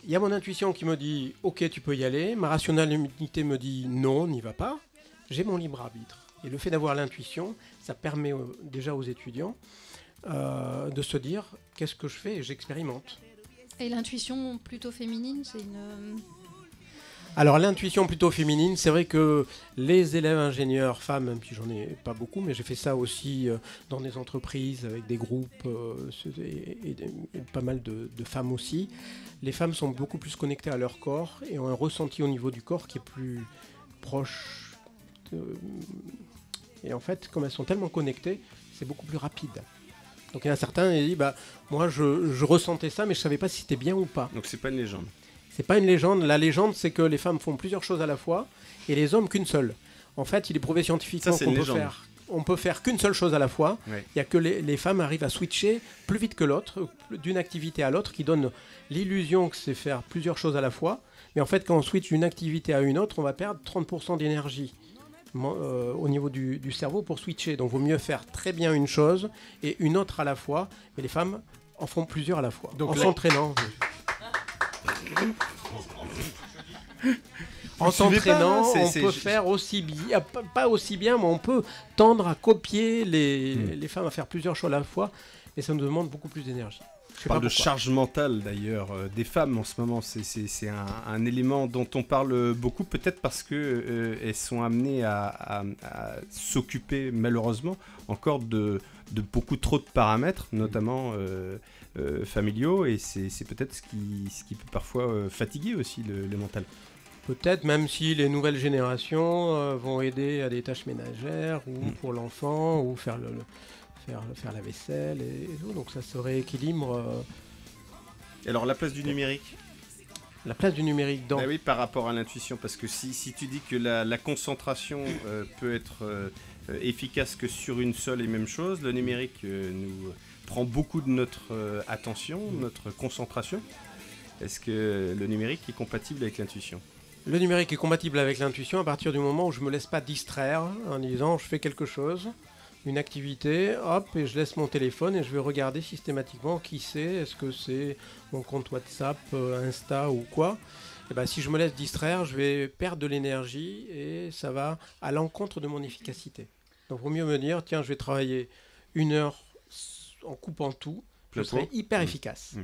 il y a mon intuition qui me dit ok, tu peux y aller. Ma rationalité me dit non, n'y va pas. J'ai mon libre arbitre. Et le fait d'avoir l'intuition, ça permet déjà aux étudiants de se dire qu'est-ce que je fais et j'expérimente. Et l'intuition plutôt féminine, c'est une... Alors l'intuition plutôt féminine, c'est vrai que les élèves ingénieurs femmes, même si j'en ai pas beaucoup, mais j'ai fait ça aussi dans des entreprises avec des groupes et pas mal de femmes aussi. Les femmes sont beaucoup plus connectées à leur corps et ont un ressenti au niveau du corps qui est plus proche. Et en fait, comme elles sont tellement connectées, c'est beaucoup plus rapide. Donc il y en a certains qui disent moi je ressentais ça, mais je savais pas si c'était bien ou pas. Donc c'est pas une légende. C'est pas une légende. La légende, c'est que les femmes font plusieurs choses à la fois et les hommes qu'une seule. En fait, il est prouvé scientifiquement qu'on peut faire qu'une seule chose à la fois. Il y a que les femmes arrivent à switcher plus vite que l'autre, d'une activité à l'autre, qui donne l'illusion que c'est faire plusieurs choses à la fois. Mais en fait, quand on switch d'une activité à une autre, on va perdre 30% d'énergie au niveau du cerveau pour switcher. Donc, il vaut mieux faire très bien une chose et une autre à la fois. Mais les femmes en font plusieurs à la fois. Donc, en s'entraînant. En s'entraînant, on peut faire aussi bien, pas aussi bien, mais on peut tendre à copier les femmes à faire plusieurs choses à la fois. Et ça nous demande beaucoup plus d'énergie. On parle de charge mentale d'ailleurs des femmes en ce moment. C'est un élément dont on parle beaucoup, peut-être parce qu'elles sont amenées à s'occuper malheureusement encore de beaucoup trop de paramètres, notamment familiaux, et c'est peut-être ce qui peut parfois fatiguer aussi le mental. Peut-être, même si les nouvelles générations vont aider à des tâches ménagères ou pour l'enfant, ou faire la vaisselle et tout, donc ça se rééquilibre. Alors la place du numérique. La place du numérique dans... Ah oui, par rapport à l'intuition, parce que si tu dis que la concentration peut être efficace que sur une seule et même chose, le numérique nous prend beaucoup de notre attention, notre concentration. Est-ce que le numérique est compatible avec l'intuition ? Le numérique est compatible avec l'intuition à partir du moment où je ne me laisse pas distraire en disant je fais quelque chose, une activité, hop, et je laisse mon téléphone et je vais regarder systématiquement qui c'est, est-ce que c'est mon compte WhatsApp, Insta ou quoi. Et ben, si je me laisse distraire, je vais perdre de l'énergie et ça va à l'encontre de mon efficacité. Donc il vaut mieux me dire, tiens, je vais travailler 1 heure en coupant tout, je serai hyper efficace.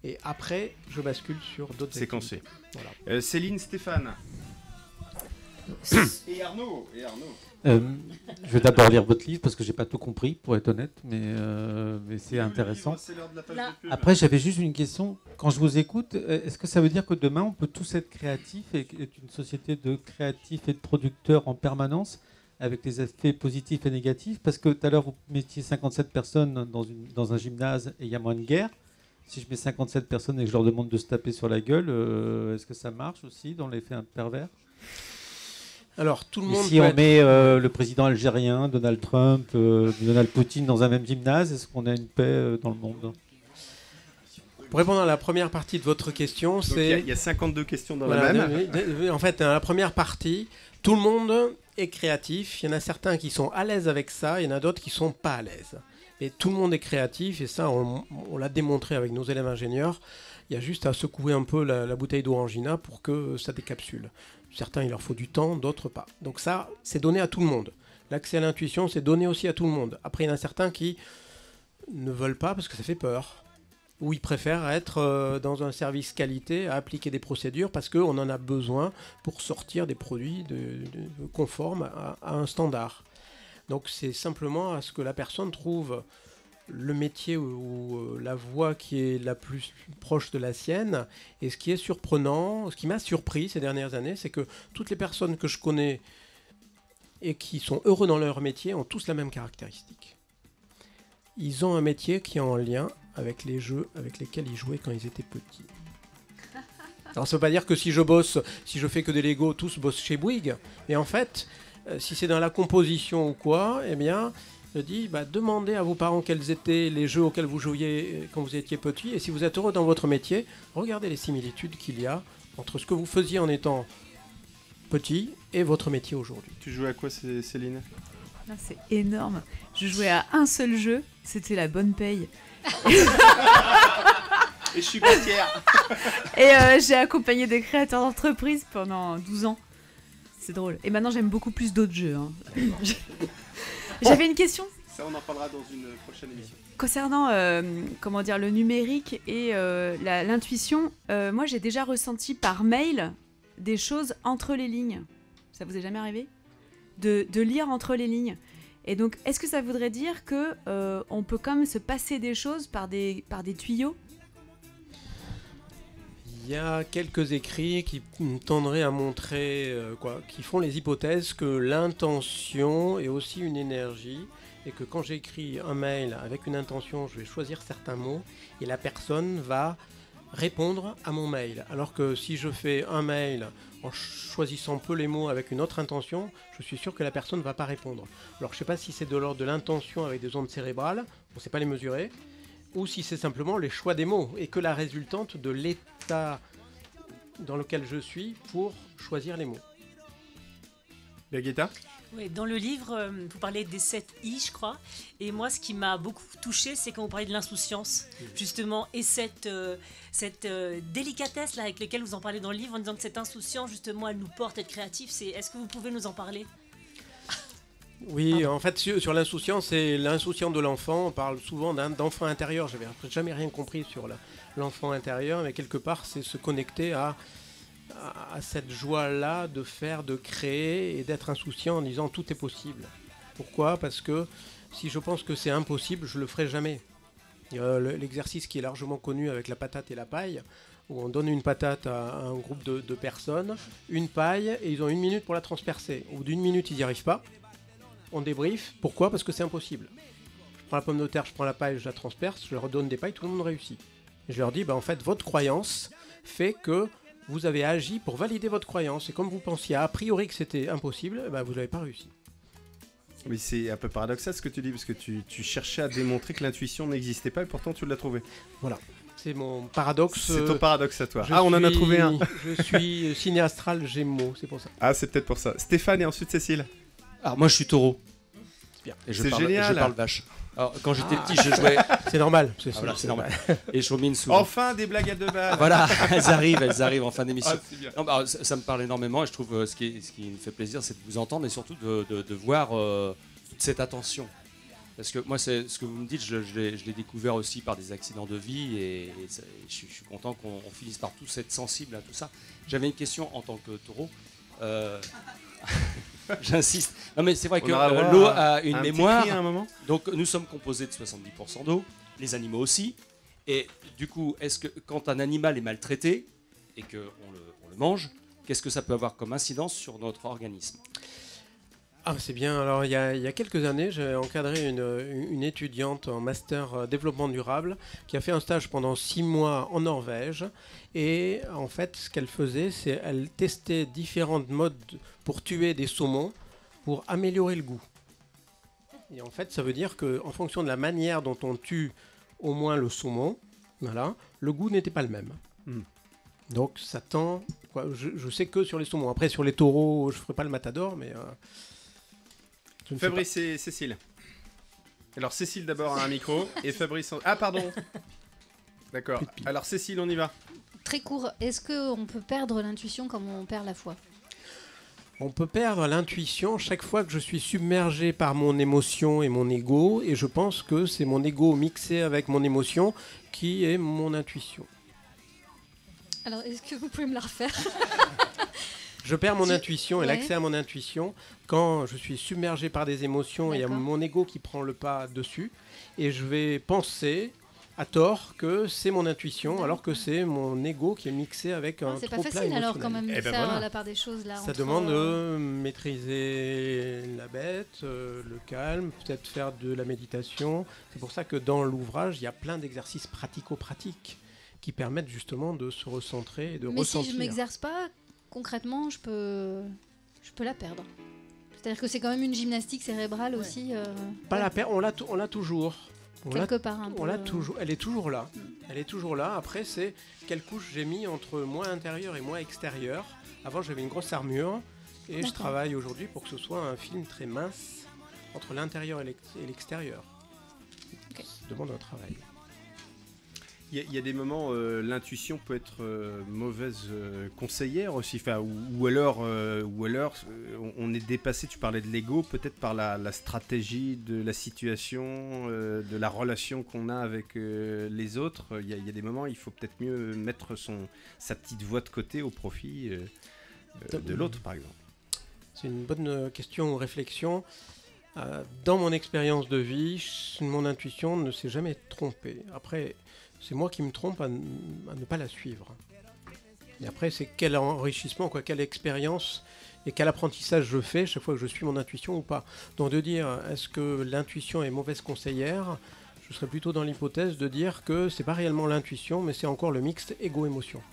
Et après, je bascule sur d'autres séquencés. Voilà. Céline, Stéphane. Et Arnaud. Je vais d'abord lire votre livre parce que j'ai pas tout compris, pour être honnête, mais c'est intéressant. Après, j'avais juste une question. Quand je vous écoute, est-ce que ça veut dire que demain, on peut tous être créatifs et être une société de créatifs et de producteurs en permanence, avec les aspects positifs et négatifs? Parce que tout à l'heure, vous mettiez 57 personnes dans un gymnase et il y a moins de guerre. Si je mets 57 personnes et que je leur demande de se taper sur la gueule, est-ce que ça marche aussi dans l'effet pervers? Alors, tout le monde. Si on met le président algérien, Donald Trump, Donald Poutine dans un même gymnase, est-ce qu'on a une paix dans le monde? Pour répondre à la première partie de votre question, c'est... Il y a 52 questions dans la même. En fait, dans la première partie, tout le monde est créatif. Il y en a certains qui sont à l'aise avec ça, il y en a d'autres qui ne sont pas à l'aise. Et tout le monde est créatif, et ça, on l'a démontré avec nos élèves ingénieurs. Il y a juste à secouer un peu la bouteille d'Orangina pour que ça décapsule. Certains, il leur faut du temps, d'autres pas. Donc ça, c'est donné à tout le monde. L'accès à l'intuition, c'est donné aussi à tout le monde. Après, il y en a certains qui ne veulent pas parce que ça fait peur. Ou ils préfèrent être dans un service qualité, à appliquer des procédures parce qu'on en a besoin pour sortir des produits conformes à un standard. Donc c'est simplement à ce que la personne trouve le métier ou la voie qui est la plus proche de la sienne. Et ce qui est surprenant, ce qui m'a surpris ces dernières années, c'est que toutes les personnes que je connais et qui sont heureux dans leur métier ont tous la même caractéristique. Ils ont un métier qui est en lien avec les jeux avec lesquels ils jouaient quand ils étaient petits. Alors ça ne veut pas dire que si je fais que des Lego, tous bossent chez Bouygues, mais en fait... si c'est dans la composition ou quoi, eh bien, je dis, demandez à vos parents quels étaient les jeux auxquels vous jouiez quand vous étiez petit. Et si vous êtes heureux dans votre métier, regardez les similitudes qu'il y a entre ce que vous faisiez en étant petit et votre métier aujourd'hui. Tu jouais à quoi, Céline? C'est énorme. Je jouais à un seul jeu, c'était la bonne paye. Et je suis pas fière. Et j'ai accompagné des créateurs d'entreprises pendant 12 ans. C'est drôle. Et maintenant, j'aime beaucoup plus d'autres jeux. J'avais une question. Ça, on en parlera dans une prochaine émission. Concernant le numérique et l'intuition, moi, j'ai déjà ressenti par mail des choses entre les lignes. Ça vous est jamais arrivé de lire entre les lignes? Et donc, est-ce que ça voudrait dire que on peut quand même se passer des choses par des tuyaux? Il y a quelques écrits qui tendraient à montrer, qui font les hypothèses que l'intention est aussi une énergie et que quand j'écris un mail avec une intention, je vais choisir certains mots et la personne va répondre à mon mail. Alors que si je fais un mail en choisissant peu les mots avec une autre intention, je suis sûr que la personne ne va pas répondre. Alors je ne sais pas si c'est de l'ordre de l'intention avec des ondes cérébrales, on ne sait pas les mesurer, ou si c'est simplement les choix des mots et que la résultante de l'état dans lequel je suis pour choisir les mots. Birgitta ? Ouais, dans le livre, vous parlez des 7 I, je crois. Et moi, ce qui m'a beaucoup touchée, c'est quand vous parlez de l'insouciance, justement, et cette délicatesse là, avec laquelle vous en parlez dans le livre, en disant que cette insouciance, justement, elle nous porte à être créatifs. Est-ce que vous pouvez nous en parler ? Oui, en fait, sur l'insouciance, c'est l'insouciance de l'enfant. On parle souvent d'enfant intérieur. J'avais jamais rien compris sur l'enfant intérieur, mais quelque part, c'est se connecter à cette joie-là de faire, de créer et d'être insouciant en disant tout est possible. Pourquoi ? Parce que si je pense que c'est impossible, je le ferai jamais. L'exercice qui est largement connu avec la patate et la paille, où on donne une patate à un groupe de personnes, une paille, et ils ont 1 minute pour la transpercer. Au bout d'1 minute, ils n'y arrivent pas. On débrief. Pourquoi ? Parce que c'est impossible. Je prends la pomme de terre, je prends la paille, je la transperce, je leur donne des pailles, tout le monde réussit. Et je leur dis, en fait, votre croyance fait que vous avez agi pour valider votre croyance. Et comme vous pensiez a priori que c'était impossible, vous n'avez pas réussi. Oui, c'est un peu paradoxal ce que tu dis, parce que tu cherchais à démontrer que l'intuition n'existait pas et pourtant tu l'as trouvé. Voilà, c'est mon paradoxe. C'est ton paradoxe à toi. On en a trouvé un. Je suis signe astral Gémeaux, c'est pour ça. Ah, c'est peut-être pour ça. Stéphane et ensuite Cécile. Alors moi je suis taureau. C'est bien. Et c'est génial. Je parle vache. Alors quand j'étais petit, je jouais. C'est normal. C'est normal. Et je mine souvent. Enfin des blagues à 2 balles. Voilà, elles arrivent en fin d'émission. C'est bien. Non, ça me parle énormément et je trouve ce qui me fait plaisir, c'est de vous entendre et surtout de voir toute cette attention. Parce que moi, c'est ce que vous me dites, je l'ai découvert aussi par des accidents de vie et je suis content qu'on finisse par tous être sensibles à tout ça. J'avais une question en tant que taureau. J'insiste. Non mais c'est vrai que l'eau a une mémoire. À un moment. Donc nous sommes composés de 70% d'eau, les animaux aussi. Et du coup, est-ce que quand un animal est maltraité et qu'on le mange, qu'est-ce que ça peut avoir comme incidence sur notre organisme ? Ah, c'est bien. Alors, il y a quelques années, j'ai encadré une étudiante en master développement durable qui a fait un stage pendant 6 mois en Norvège. Et en fait, ce qu'elle faisait, c'est qu'elle testait différents modes pour tuer des saumons pour améliorer le goût. Et en fait, ça veut dire qu'en fonction de la manière dont on tue au moins le saumon, voilà, le goût n'était pas le même. Donc, ça tend... Je sais que sur les saumons. Après, sur les taureaux, je ne ferai pas le matador, mais... Fabrice et Cécile. Alors Cécile d'abord a un micro et Fabrice... Ah pardon. D'accord. Alors Cécile, on y va. Très court, est-ce qu'on peut perdre l'intuition comme on perd la foi ? On peut perdre l'intuition chaque fois que je suis submergé par mon émotion et mon ego, et je pense que c'est mon ego mixé avec mon émotion qui est mon intuition. Alors, est-ce que vous pouvez me la refaire ? Je perds mon intuition et l'accès à mon intuition quand je suis submergé par des émotions et il y a mon ego qui prend le pas dessus, et je vais penser à tort que c'est mon intuition alors que c'est mon ego qui est mixé avec un trop-plein émotionnel. C'est pas facile alors quand même de faire la part des choses là. Ça demande de maîtriser la bête, le calme, peut-être faire de la méditation. C'est pour ça que dans l'ouvrage, il y a plein d'exercices pratico-pratiques qui permettent justement de se recentrer et de ressentir. Mais si je m'exerce pas, concrètement, je peux la perdre. C'est-à-dire que c'est quand même une gymnastique cérébrale aussi. Pas la perdre, on l'a toujours. Quelque part un peu. On l'a toujours. Elle est toujours là. Elle est toujours là. Après, c'est quelle couche j'ai mis entre moi intérieur et moi extérieur. Avant, j'avais une grosse armure et je travaille aujourd'hui pour que ce soit un film très mince entre l'intérieur et l'extérieur. Ça demande un travail. Il y a des moments, l'intuition peut être mauvaise conseillère aussi, ou alors on est dépassé, tu parlais de l'ego, peut-être par la stratégie de la situation, de la relation qu'on a avec les autres. Il y a des moments, il faut peut-être mieux mettre sa petite voix de côté au profit de l'autre, par exemple. C'est une bonne question ou réflexion. Dans mon expérience de vie, mon intuition ne s'est jamais trompée. Après... c'est moi qui me trompe à ne pas la suivre. Et après, c'est quel enrichissement, quelle expérience et quel apprentissage je fais chaque fois que je suis mon intuition ou pas. Donc de dire, est-ce que l'intuition est mauvaise conseillère ? Je serais plutôt dans l'hypothèse de dire que c'est pas réellement l'intuition, mais c'est encore le mixte ego-émotion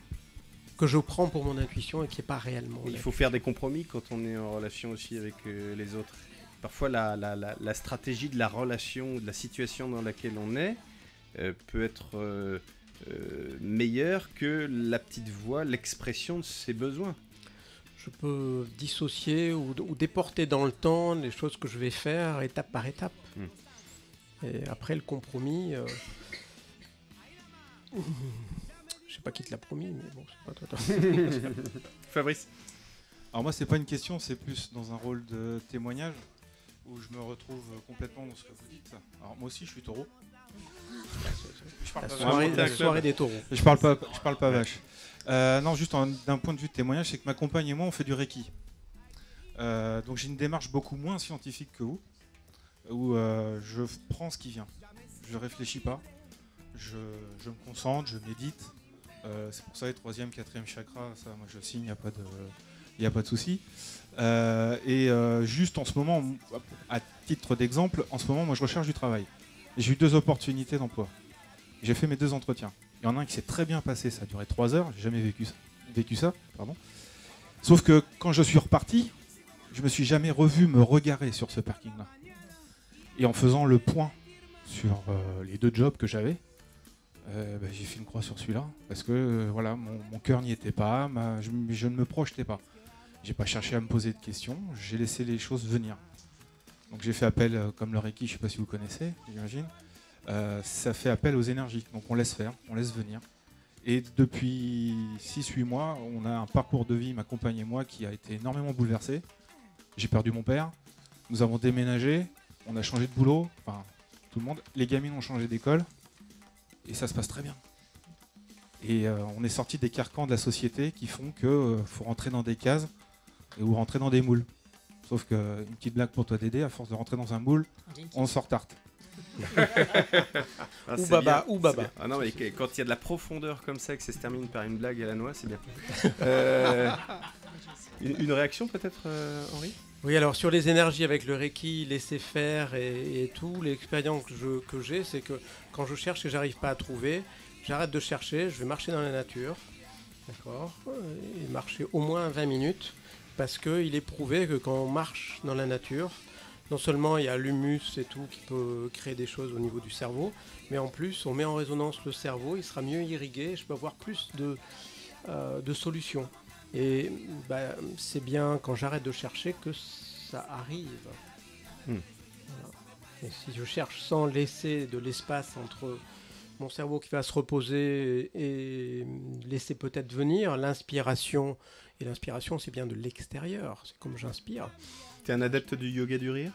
que je prends pour mon intuition et qui n'est pas réellement. Il faut faire des compromis quand on est en relation aussi avec les autres. Parfois, la stratégie de la relation ou de la situation dans laquelle on est peut être meilleure que la petite voix, l'expression de ses besoins. je peux dissocier ou déporter dans le temps les choses que je vais faire étape par étape. Et après le compromis, je sais pas qui te l'a promis, mais bon, c'est pas toi. Fabrice. Alors moi, c'est pas une question, c'est plus dans un rôle de témoignage où je me retrouve complètement dans ce que vous dites. Alors moi aussi, je suis taureau. Je parle La soirée des taureaux. Je parle pas vache. Non, juste d'un point de vue de témoignage, c'est que ma compagne et moi, on fait du Reiki. Donc j'ai une démarche beaucoup moins scientifique que vous, où je prends ce qui vient. Je réfléchis pas, je me concentre, je médite. C'est pour ça les 3e, 4e chakra, ça, moi je signe, il n'y a pas de souci. Juste en ce moment, à titre d'exemple, en ce moment, moi je recherche du travail. J'ai eu 2 opportunités d'emploi. J'ai fait mes 2 entretiens. Il y en a un qui s'est très bien passé, ça a duré 3 heures, j'ai jamais vécu ça. Sauf que quand je suis reparti, je me suis jamais revu me regarder sur ce parking-là. Et en faisant le point sur les 2 jobs que j'avais, j'ai fait une croix sur celui-là, parce que voilà, mon cœur n'y était pas, je ne me projetais pas. J'ai pas cherché à me poser de questions, j'ai laissé les choses venir. Donc j'ai fait appel, comme le Reiki, je sais pas si vous connaissez, j'imagine, ça fait appel aux énergies. Donc on laisse faire, on laisse venir. Et depuis 6-8 mois, on a un parcours de vie, ma compagne et moi, qui a été énormément bouleversé. J'ai perdu mon père, nous avons déménagé, on a changé de boulot, enfin tout le monde, les gamines ont changé d'école, et ça se passe très bien. Et on est sorti des carcans de la société qui font que faut rentrer dans des cases ou rentrer dans des moules. Sauf que, une petite blague pour toi Dédé, à force de rentrer dans un moule, on sort tarte. Ou baba, ou baba. Ah non, mais quand il y a de la profondeur comme ça et que ça se termine par une blague à la noix, c'est bien. Une réaction peut-être, Henri ? Oui, alors sur les énergies avec le Reiki, laisser faire et tout, l'expérience que j'ai, c'est que quand je cherche et j'arrive pas à trouver, j'arrête de chercher, je vais marcher dans la nature, d'accord, et marcher au moins 20 minutes, parce qu'il est prouvé que quand on marche dans la nature, non seulement il y a l'humus et tout qui peut créer des choses au niveau du cerveau, mais en plus on met en résonance le cerveau, il sera mieux irrigué, je peux avoir plus de solutions. Et c'est bien quand j'arrête de chercher que ça arrive. Voilà. Et si je cherche sans laisser de l'espace entre mon cerveau qui va se reposer et laisser peut-être venir l'inspiration, et l'inspiration c'est bien de l'extérieur, c'est comme j'inspire. T'es un adepte du yoga du rire ?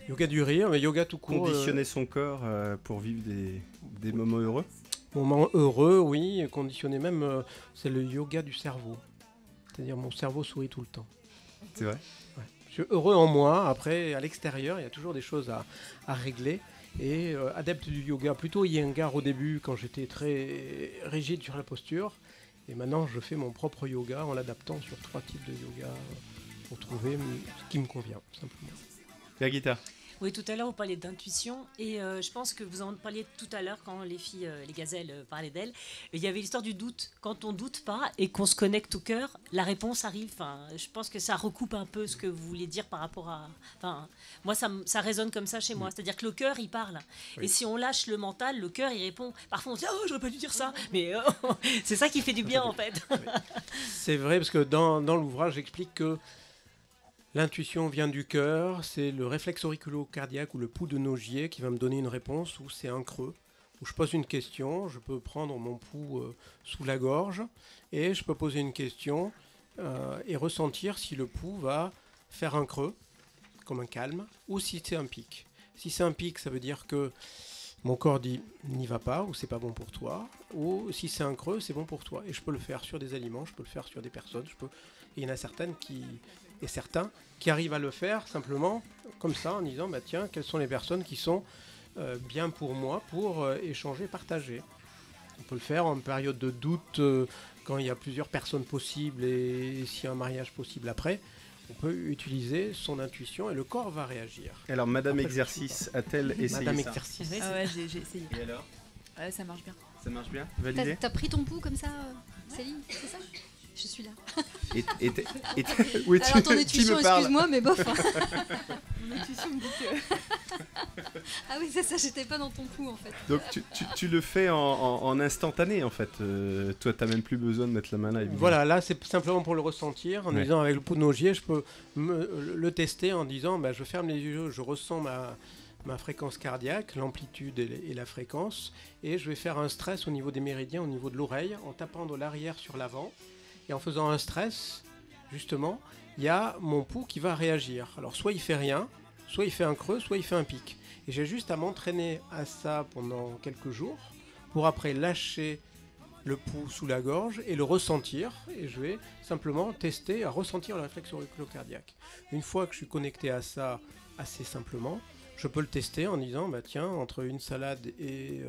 Yoga du rire, mais yoga tout court. Conditionner son corps pour vivre des moments heureux ? Moments heureux, oui, conditionner même, c'est le yoga du cerveau. C'est-à-dire mon cerveau sourit tout le temps. C'est vrai ? Ouais. Je suis heureux en moi, après à l'extérieur, il y a toujours des choses à régler. Et adepte du yoga, plutôt Iyengar au début quand j'étais très rigide sur la posture. Et maintenant je fais mon propre yoga en l'adaptant sur 3 types de yoga pour trouver ce qui me convient, simplement. La guitare. Oui, tout à l'heure, vous parliez d'intuition et je pense que vous en parliez tout à l'heure quand les filles, les gazelles parlaient d'elles. Il y avait l'histoire du doute. Quand on doute pas et qu'on se connecte au cœur, la réponse arrive. Enfin, je pense que ça recoupe un peu ce que vous vouliez dire par rapport à... Enfin, moi, ça résonne comme ça chez moi. C'est-à-dire que le cœur, il parle. Oui. Et si on lâche le mental, le cœur, il répond. Parfois, on se dit « Oh, j'aurais pas dû dire ça !» Mais c'est ça qui fait du bien, en fait. C'est vrai, parce que dans l'ouvrage, j'explique que l'intuition vient du cœur, c'est le réflexe auriculo-cardiaque ou le pouls de Nogier qui va me donner une réponse, ou c'est un creux, où je pose une question, je peux prendre mon pouls sous la gorge, et je peux poser une question et ressentir si le pouls va faire un creux, comme un calme, ou si c'est un pic. Si c'est un pic, ça veut dire que mon corps dit « n'y va pas » ou « c'est pas bon pour toi », ou si c'est un creux, c'est bon pour toi. Et je peux le faire sur des aliments, je peux le faire sur des personnes, et il y en a certaines et certains qui arrivent à le faire simplement comme ça en disant tiens, quelles sont les personnes qui sont bien pour moi pour échanger, partager. On peut le faire en période de doute quand il y a plusieurs personnes possibles et s'il y a un mariage possible après. On peut utiliser son intuition et le corps va réagir. Alors Madame après, Exercice a-t-elle essayé Madame ça Exercice. Ah ouais, j'ai essayé. Et alors ? Ouais, ça marche bien. Ça marche bien ? Validé ? T'as pris ton pouls comme ça, Céline, c'est ça ? je suis là. Oui, Alors ton tu intuition, me parles. excuse-moi, mais bof. Mon intuition me dit que... Ah oui, c'est ça, j'étais pas dans ton coup en fait. Donc tu le fais en instantané en fait. Toi, t'as même plus besoin de mettre la main là. évidemment. Voilà, là c'est simplement pour le ressentir, en Ouais. disant avec le pouls de nogier, je peux le tester en disant je ferme les yeux, je ressens ma fréquence cardiaque, l'amplitude et la fréquence, et je vais faire un stress au niveau des méridiens, au niveau de l'oreille, en tapant de l'arrière sur l'avant, et en faisant un stress, justement, il y a mon pouls qui va réagir. Alors soit il fait rien, soit il fait un creux, soit il fait un pic. Et j'ai juste à m'entraîner à ça pendant quelques jours, pour après lâcher le pouls sous la gorge et le ressentir, et je vais simplement tester à ressentir le réflexe auriculo-cardiaque. Une fois que je suis connecté à ça assez simplement, je peux le tester en disant tiens, entre une salade et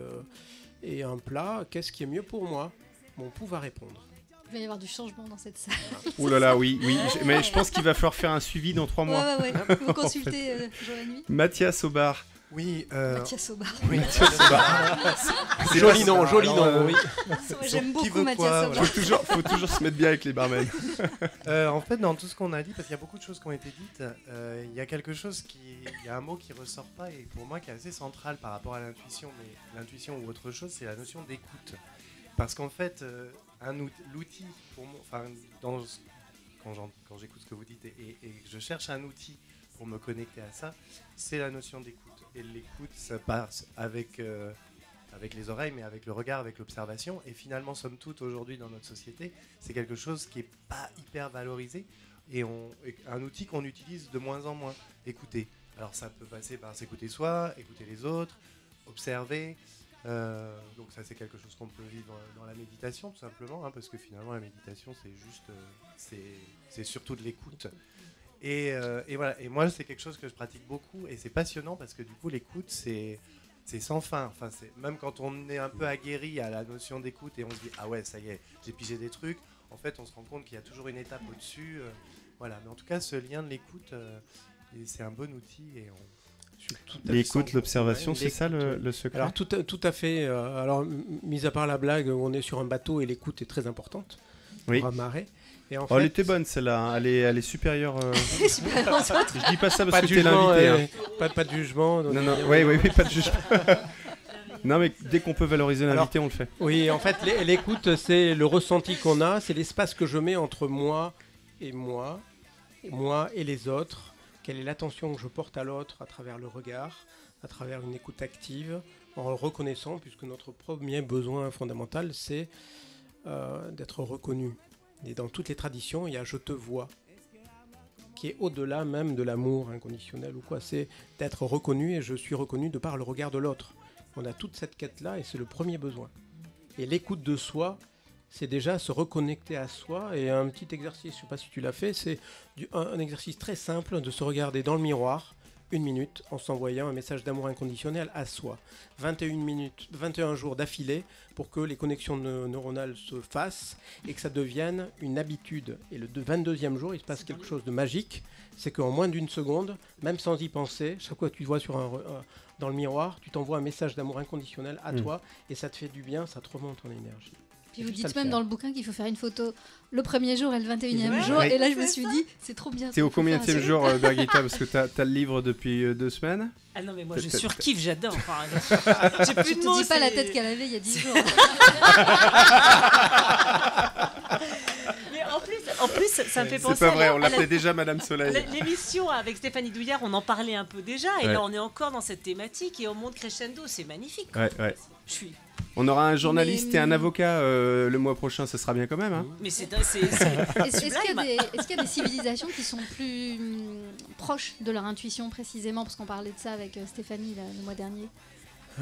un plat, qu'est-ce qui est mieux pour moi? Mon pouls va répondre. Il va y avoir du changement dans cette salle. Ouh là là, oui. Mais je pense qu'il va falloir faire un suivi dans 3 mois. Ouais. Vous consultez jour et nuit. Mathias Aubard. Oui. Mathias Aubard. Oui. Mathias Aubard. C'est joli nom, oui. J'aime beaucoup Mathias Aubard. Faut toujours se mettre bien avec les barmen. En fait, dans tout ce qu'on a dit, parce qu'il y a beaucoup de choses qui ont été dites, il y a quelque chose il y a un mot qui ressort pas et pour moi qui est assez central par rapport à l'intuition, mais l'intuition ou autre chose, c'est la notion d'écoute. Parce qu'en fait, l'outil, pour moi, quand j'écoute ce que vous dites et je cherche un outil pour me connecter à ça, c'est la notion d'écoute. Et l'écoute, ça passe avec les oreilles, mais avec le regard, avec l'observation. Et finalement, somme toute, aujourd'hui, dans notre société, c'est quelque chose qui n'est pas hyper valorisé et un outil qu'on utilise de moins en moins. Écouter. Alors, ça peut passer par s'écouter soi, écouter les autres, observer. Donc ça, c'est quelque chose qu'on peut vivre dans la méditation, tout simplement, parce que finalement, la méditation, c'est juste... c'est surtout de l'écoute. Et voilà. Et moi, c'est quelque chose que je pratique beaucoup et c'est passionnant parce que du coup, l'écoute, c'est sans fin. Enfin, même quand on est un peu aguerri à la notion d'écoute et on se dit ah ouais, ça y est, j'ai pigé des trucs. En fait, on se rend compte qu'il y a toujours une étape au-dessus. Voilà. Mais en tout cas, ce lien de l'écoute, c'est un bon outil et l'écoute, l'observation, c'est ça le secret. Alors tout à fait. Alors mis à part la blague, on est sur un bateau et l'écoute est très importante pour amarrer. Et en fait, elle était bonne celle-là, hein. Elle est supérieure. Je dis pas ça parce pas que t'es l'invité. Pas de jugement. Non, oui, pas de jugement. Non, mais dès qu'on peut valoriser l'invité, on le fait. Oui, en fait, l'écoute, c'est le ressenti qu'on a, c'est l'espace que je mets entre moi et les autres. Quelle est l'attention que je porte à l'autre à travers le regard, à travers une écoute active, en le reconnaissant, puisque notre premier besoin fondamental, c'est d'être reconnu. Et dans toutes les traditions, il y a « je te vois », qui est au-delà même de l'amour inconditionnel ou quoi. C'est d'être reconnu, et je suis reconnu de par le regard de l'autre. On a toute cette quête-là, et c'est le premier besoin. Et l'écoute de soi, c'est déjà se reconnecter à soi. Et un petit exercice, je ne sais pas si tu l'as fait, c'est un exercice très simple de se regarder dans le miroir, 1 minute, en s'envoyant un message d'amour inconditionnel à soi. 21 jours d'affilée pour que les connexions neuronales se fassent et que ça devienne une habitude. Et le 22e jour, il se passe quelque chose de magique. C'est qu'en moins d'1 seconde, même sans y penser, chaque fois que tu vois dans le miroir, tu t'envoies un message d'amour inconditionnel à toi et ça te fait du bien, ça te remonte en énergie. Puis vous dites même dans le bouquin qu'il faut faire une photo le premier jour et le 21e jour. Et là, je me suis dit, c'est trop bien. T'es au combienième jour, Birgitta, parce que t'as le livre depuis 2 semaines. Ah non, mais moi, je surkiffe, j'adore. Enfin, j'ai plus de mots. Je te dis pas la tête qu'elle avait il y a 10 jours. Mais en plus, ça me fait penser. C'est pas vrai, on l'appelait déjà Madame Soleil. L'émission avec Stéphanie Douillard, on en parlait un peu déjà. Et là, on est encore dans cette thématique et on monte crescendo. C'est magnifique. Ouais. On aura un journaliste et un avocat le mois prochain, ça sera bien quand même. Hein. Mais Est-ce qu'il y a des civilisations qui sont plus proches de leur intuition précisément, parce qu'on parlait de ça avec Stéphanie le mois dernier?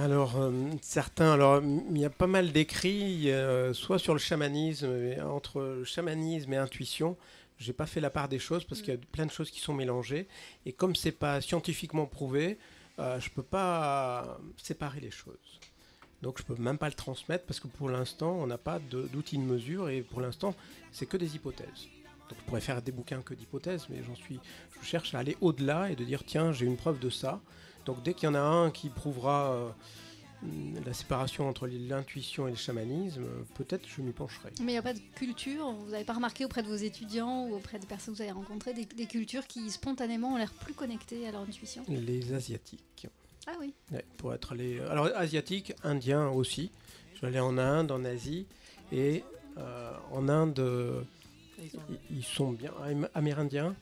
Alors, il y a pas mal d'écrits, soit sur le chamanisme, entre chamanisme et intuition. J'ai pas fait la part des choses parce qu'il y a plein de choses qui sont mélangées. Et comme c'est pas scientifiquement prouvé, je peux pas séparer les choses. Donc je peux même pas le transmettre parce que pour l'instant, on n'a pas d'outils de mesure et pour l'instant, c'est que des hypothèses. Donc je pourrais faire des bouquins que d'hypothèses, mais je cherche à aller au-delà et de dire tiens, j'ai une preuve de ça. Donc dès qu'il y en a un qui prouvera la séparation entre l'intuition et le chamanisme, peut-être je m'y pencherai. Mais il n'y a pas de culture, vous n'avez pas remarqué auprès de vos étudiants ou auprès des personnes que vous avez rencontrées, des cultures qui spontanément ont l'air plus connectées à leur intuition? Les Asiatiques. Ah oui. Ouais, pour être alors, Asiatiques, Indiens aussi. Je suis allé en Inde, en Asie, et en Inde, ils sont bien amérindiens.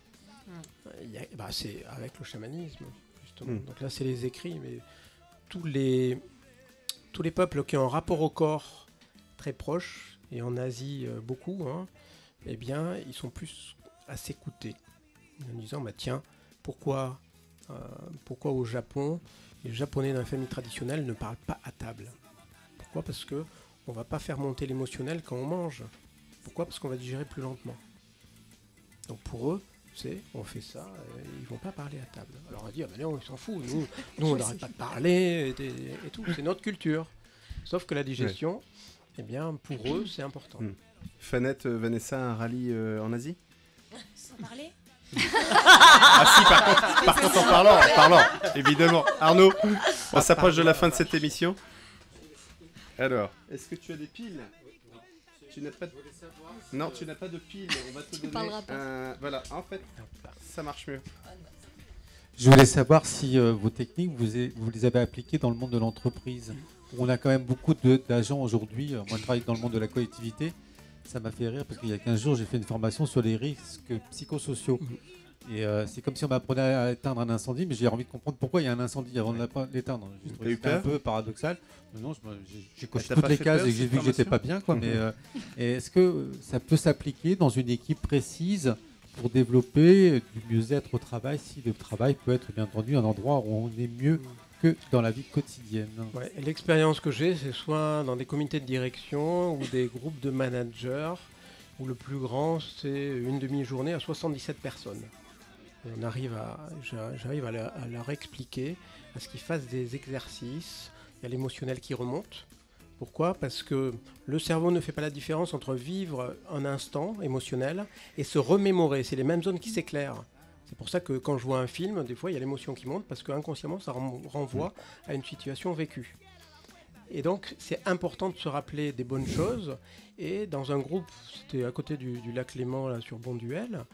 C'est avec le chamanisme, justement. Donc là, c'est les écrits, mais tous les peuples qui ont un rapport au corps très proche, et en Asie beaucoup, eh bien, ils sont plus à s'écouter. En disant, tiens, pourquoi au Japon, les Japonais dans la famille traditionnelle ne parlent pas à table? Pourquoi? Parce qu'on ne va pas faire monter l'émotionnel quand on mange. Pourquoi? Parce qu'on va digérer plus lentement. Donc pour eux, on fait ça, ils ne vont pas parler à table. Alors on va dire, non, ils s'en foutent, nous on n'arrête pas de parler et tout, c'est notre culture. Sauf que la digestion, eh bien, pour eux, c'est important. Fanette, Vanessa, un rallye en Asie? Sans parler? Ah si, par contre, en parlant, évidemment. Arnaud, on s'approche de la fin de cette émission. Alors, est-ce que tu as des piles? Tu n'as pas de... Non, tu n'as pas de piles. On va te donner voilà, en fait, ça marche mieux. Je voulais savoir si vos techniques, vous les avez appliquées dans le monde de l'entreprise. On a quand même beaucoup d'agents aujourd'hui. Moi, je travaille dans le monde de la collectivité. Ça m'a fait rire parce qu'il y a 15 jours, j'ai fait une formation sur les risques psychosociaux. Et c'est comme si on m'apprenait à éteindre un incendie, mais j'ai envie de comprendre pourquoi il y a un incendie avant de l'éteindre. J'ai trouvé que c'était un peu paradoxal. Non, j'ai coché toutes les cases et j'ai vu que j'étais pas bien. Mais est-ce que ça peut s'appliquer dans une équipe précise pour développer du mieux-être au travail, si le travail peut être bien entendu un endroit où on est mieux que dans la vie quotidienne? Ouais, l'expérience que j'ai, c'est soit dans des comités de direction ou des groupes de managers, où le plus grand, c'est une demi-journée à 77 personnes. Et j'arrive à leur expliquer, à ce qu'ils fassent des exercices. Il y a l'émotionnel qui remonte. Pourquoi? Parce que le cerveau ne fait pas la différence entre vivre un instant émotionnel et se remémorer. C'est les mêmes zones qui s'éclairent. C'est pour ça que quand je vois un film, des fois, il y a l'émotion qui monte parce qu'inconsciemment, ça renvoie à une situation vécue. Et donc, c'est important de se rappeler des bonnes choses. Et dans un groupe, c'était à côté du lac Léman, là, sur Bonduel,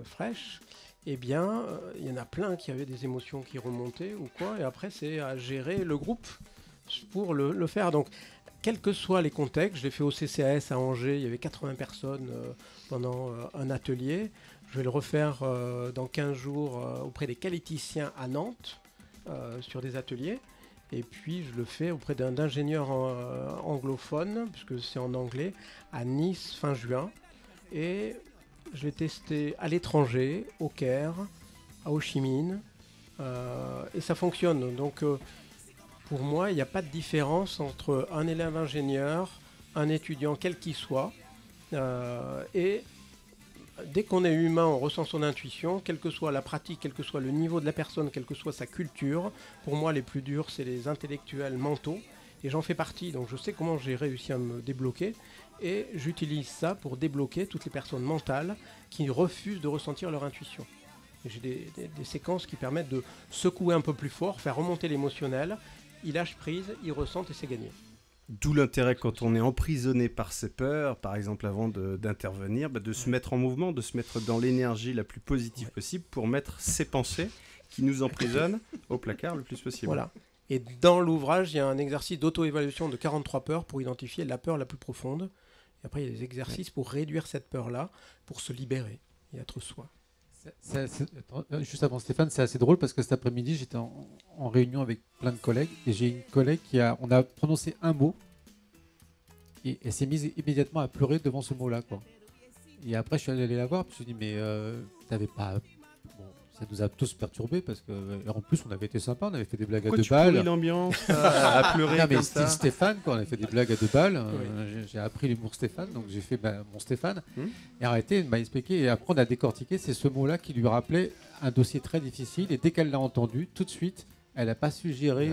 fraîche, eh bien, il y en a plein qui avaient des émotions qui remontaient ou quoi. Et après, c'est à gérer le groupe pour le faire. Donc, quels que soient les contextes, je l'ai fait au CCAS à Angers, il y avait 80 personnes pendant un atelier. Je vais le refaire dans 15 jours auprès des qualiticiens à Nantes, sur des ateliers. Et puis je le fais auprès d'un ingénieur anglophone, puisque c'est en anglais, à Nice fin juin. Et je l'ai testé à l'étranger, au Caire, à Ho Chi Minh. Et ça fonctionne. Donc pour moi, il n'y a pas de différence entre un élève ingénieur, un étudiant, quel qu'il soit, et dès qu'on est humain, on ressent son intuition, quelle que soit la pratique, quel que soit le niveau de la personne, quelle que soit sa culture. Pour moi, les plus durs, c'est les intellectuels mentaux. Et j'en fais partie, donc je sais comment j'ai réussi à me débloquer. Et j'utilise ça pour débloquer toutes les personnes mentales qui refusent de ressentir leur intuition. Et j'ai des séquences qui permettent de secouer un peu plus fort, faire remonter l'émotionnel. Ils lâchent prise, ils ressentent et c'est gagné. D'où l'intérêt quand on est emprisonné par ses peurs, par exemple avant d'intervenir, de se mettre en mouvement, de se mettre dans l'énergie la plus positive possible pour mettre ses pensées qui nous emprisonnent au placard le plus possible. Voilà. Et dans l'ouvrage, il y a un exercice d'auto-évaluation de 43 peurs pour identifier la peur la plus profonde. Et après, il y a des exercices pour réduire cette peur-là, pour se libérer et être soi. Juste avant Stéphane, c'est assez drôle parce que cet après-midi, j'étais en réunion avec plein de collègues et j'ai une collègue on a prononcé un mot et elle s'est mise immédiatement à pleurer devant ce mot-là, quoi. Et après, je suis allé la voir, puis je me suis dit, mais t'avais pas... Bon, ça nous a tous perturbés parce que en plus, on avait été sympa, on avait fait des blagues à 2 balles. Pourquoi l'ambiance à pleurer non, mais comme ça. Stéphane, quoi, on a fait des blagues à 2 balles. J'ai appris l'humour Stéphane, donc j'ai fait mon Stéphane. Et arrêté, il m'a expliqué. Et après, on a décortiqué. C'est ce mot-là qui lui rappelait un dossier très difficile. Et dès qu'elle l'a entendu, tout de suite, elle n'a pas su gérer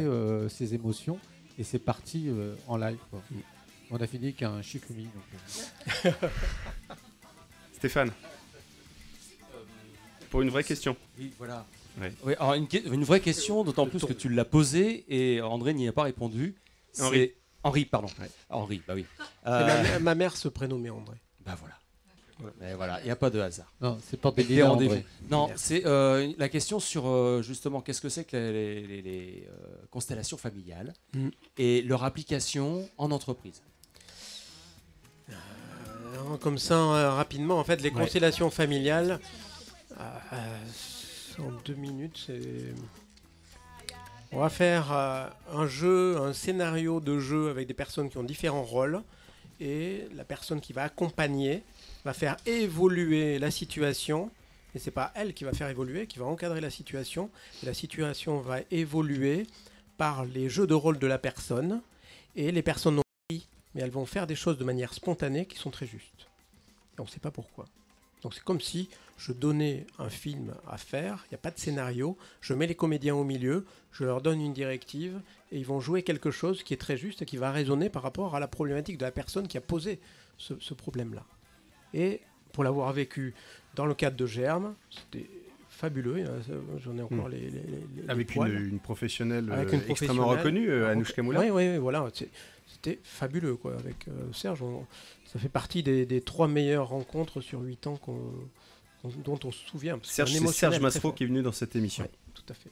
ses émotions. Et c'est parti en live, quoi. On a fini qu'un chicoumi. Stéphane, pour une vraie question. Oui, voilà. Ouais. Oui, alors une vraie question, d'autant plus que tu l'as posée et André n'y a pas répondu. Henri. Henri, pardon. Henri, bah oui. Ma mère se prénommait André. Bah voilà. Mais voilà, il n'y a pas de hasard. Non, c'est pas des Les rendez-vous. André. Non, Merci. c'est la question sur justement qu'est-ce que c'est que les constellations familiales et leur application en entreprise. Comme ça, rapidement, en fait, les constellations familiales, en 2 minutes, on va faire un scénario de jeu avec des personnes qui ont différents rôles, et la personne qui va accompagner va faire évoluer la situation, et c'est pas elle qui va faire évoluer, qui va encadrer la situation, et la situation va évoluer par les jeux de rôle de la personne, et les personnes n'ont pas pris, mais elles vont faire des choses de manière spontanée qui sont très justes. Et on ne sait pas pourquoi. Donc c'est comme si je donnais un film à faire, il n'y a pas de scénario, je mets les comédiens au milieu, je leur donne une directive, et ils vont jouer quelque chose qui est très juste et qui va résonner par rapport à la problématique de la personne qui a posé ce problème-là. Et pour l'avoir vécu dans le cadre de Germe, c'était fabuleux. J'en ai encore les avec une professionnelle avec une extrêmement reconnue, Anouchka Moulin. Oui, voilà. C'était fabuleux, quoi. Avec Serge, ça fait partie des 3 meilleures rencontres sur 8 ans dont on se souvient. C'est Serge Massereau qui est venu dans cette émission. Oui, tout à fait.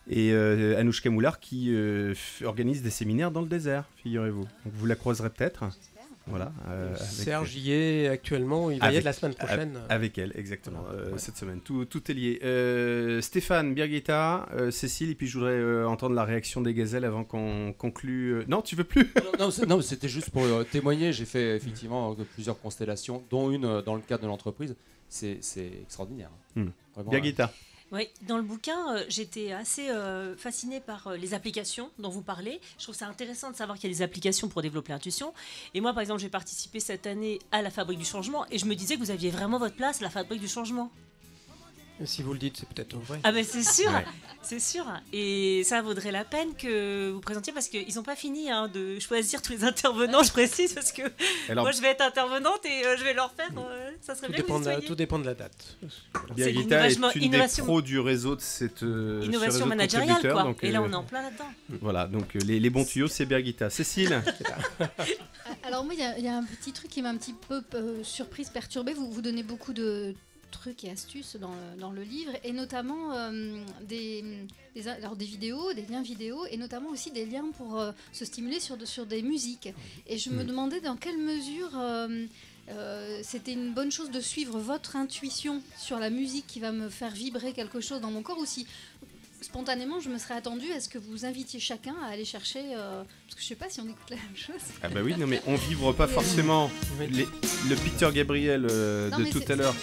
Et Anouchka Moulard qui organise des séminaires dans le désert, figurez-vous. Donc vous la croiserez peut-être. Voilà, Serge y est actuellement, il va y être la semaine prochaine. Avec elle, exactement, cette semaine. Tout est lié. Stéphane, Birgitta, Cécile, et puis je voudrais entendre la réaction des gazelles avant qu'on conclue. Non, tu veux plus? Non, c'était juste pour témoigner. J'ai fait effectivement plusieurs constellations, dont une dans le cadre de l'entreprise. C'est extraordinaire. Vraiment, Birgitta. Oui, dans le bouquin, j'étais assez fascinée par les applications dont vous parlez. Je trouve ça intéressant de savoir qu'il y a des applications pour développer l'intuition. Et moi, par exemple, j'ai participé cette année à la Fabrique du Changement et je me disais que vous aviez vraiment votre place à la Fabrique du Changement. Si vous le dites, c'est peut-être vrai. Ah ben c'est sûr, c'est sûr. Et ça vaudrait la peine que vous présentiez parce qu'ils n'ont pas fini de choisir tous les intervenants, je précise, parce que moi je vais être intervenante et je vais leur faire, ça serait bien que vous y soyez. Tout dépend de la date. Birgitta est une des pros du réseau de cette innovation managériale, quoi. Donc, et là on est en plein là-dedans. Voilà, donc les bons tuyaux, c'est Birgitta. Cécile. Alors moi, il y a un petit truc qui m'a un petit peu surprise, perturbée. Vous donnez beaucoup de trucs et astuces dans le livre, et notamment des vidéos, des liens vidéo, et notamment aussi des liens pour se stimuler sur des musiques. Et je me demandais dans quelle mesure c'était une bonne chose de suivre votre intuition sur la musique qui va me faire vibrer quelque chose dans mon corps, ou si spontanément je me serais attendue à ce que vous invitiez chacun à aller chercher, parce que je sais pas si on écoute la même chose. Ah bah oui, non mais on vibre pas forcément le Peter Gabriel de tout à l'heure.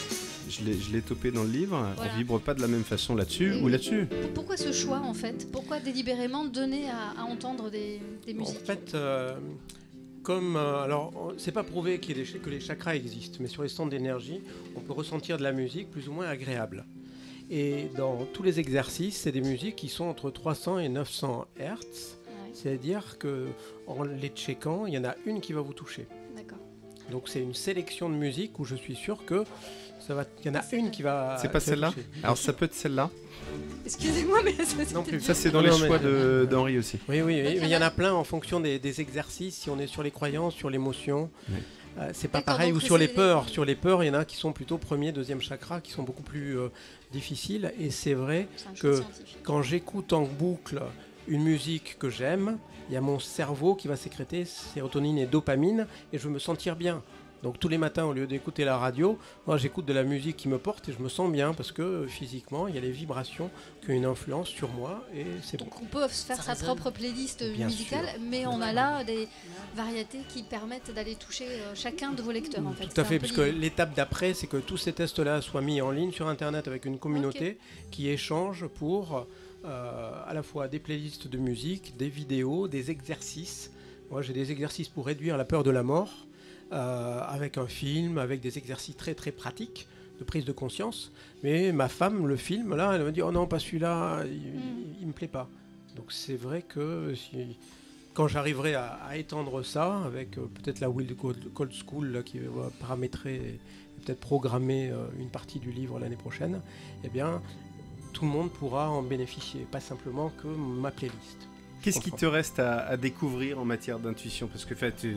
Je l'ai topé dans le livre. Voilà. On vibre pas de la même façon là-dessus ou là-dessus. Pourquoi ce choix en fait? Pourquoi délibérément donner à entendre des musiques? En fait, alors c'est pas prouvé que les chakras existent, mais sur les centres d'énergie, on peut ressentir de la musique plus ou moins agréable. Et dans tous les exercices, c'est des musiques qui sont entre 300 et 900 Hz. Ouais. C'est-à-dire qu'en les checkant, il y en a une qui va vous toucher. D'accord. Donc c'est une sélection de musique où je suis sûr que il y en a une qui va... C'est pas celle-là? Alors ça peut être celle-là. Excusez-moi, mais non plus. Ça c'est dans les choix d'Henri aussi. Oui, mais il y en a plein en fonction des exercices, si on est sur les croyances, sur l'émotion. Oui. C'est pas pareil, ou sur les peurs. Sur les peurs, il y en a qui sont plutôt premier, deuxième chakra, qui sont beaucoup plus difficiles. Et c'est vrai que quand j'écoute en boucle une musique que j'aime, il y a mon cerveau qui va sécréter sérotonine et dopamine, et je veux me sentir bien. Donc tous les matins, au lieu d'écouter la radio, moi j'écoute de la musique qui me porte et je me sens bien parce que physiquement, il y a les vibrations qui ont une influence sur moi et c'est bon. Donc on peut faire sa propre playlist musicale, mais on a là des variétés qui permettent d'aller toucher chacun de vos lecteurs en fait. Tout à fait, parce que l'étape d'après, c'est que tous ces tests-là soient mis en ligne sur Internet avec une communauté qui échange pour à la fois des playlists de musique, des vidéos, des exercices. Moi j'ai des exercices pour réduire la peur de la mort. Avec un film, avec des exercices très très pratiques de prise de conscience. Mais ma femme, le film, là, elle m'a dit « Oh non, pas celui-là, il me plaît pas ». Donc c'est vrai que quand j'arriverai à étendre ça, avec peut-être la Will Cold School là, qui va paramétrer et peut-être programmer une partie du livre l'année prochaine, eh bien, tout le monde pourra en bénéficier, pas simplement que ma playlist. Qu'est-ce qui te reste à découvrir en matière d'intuition? Parce que en fait,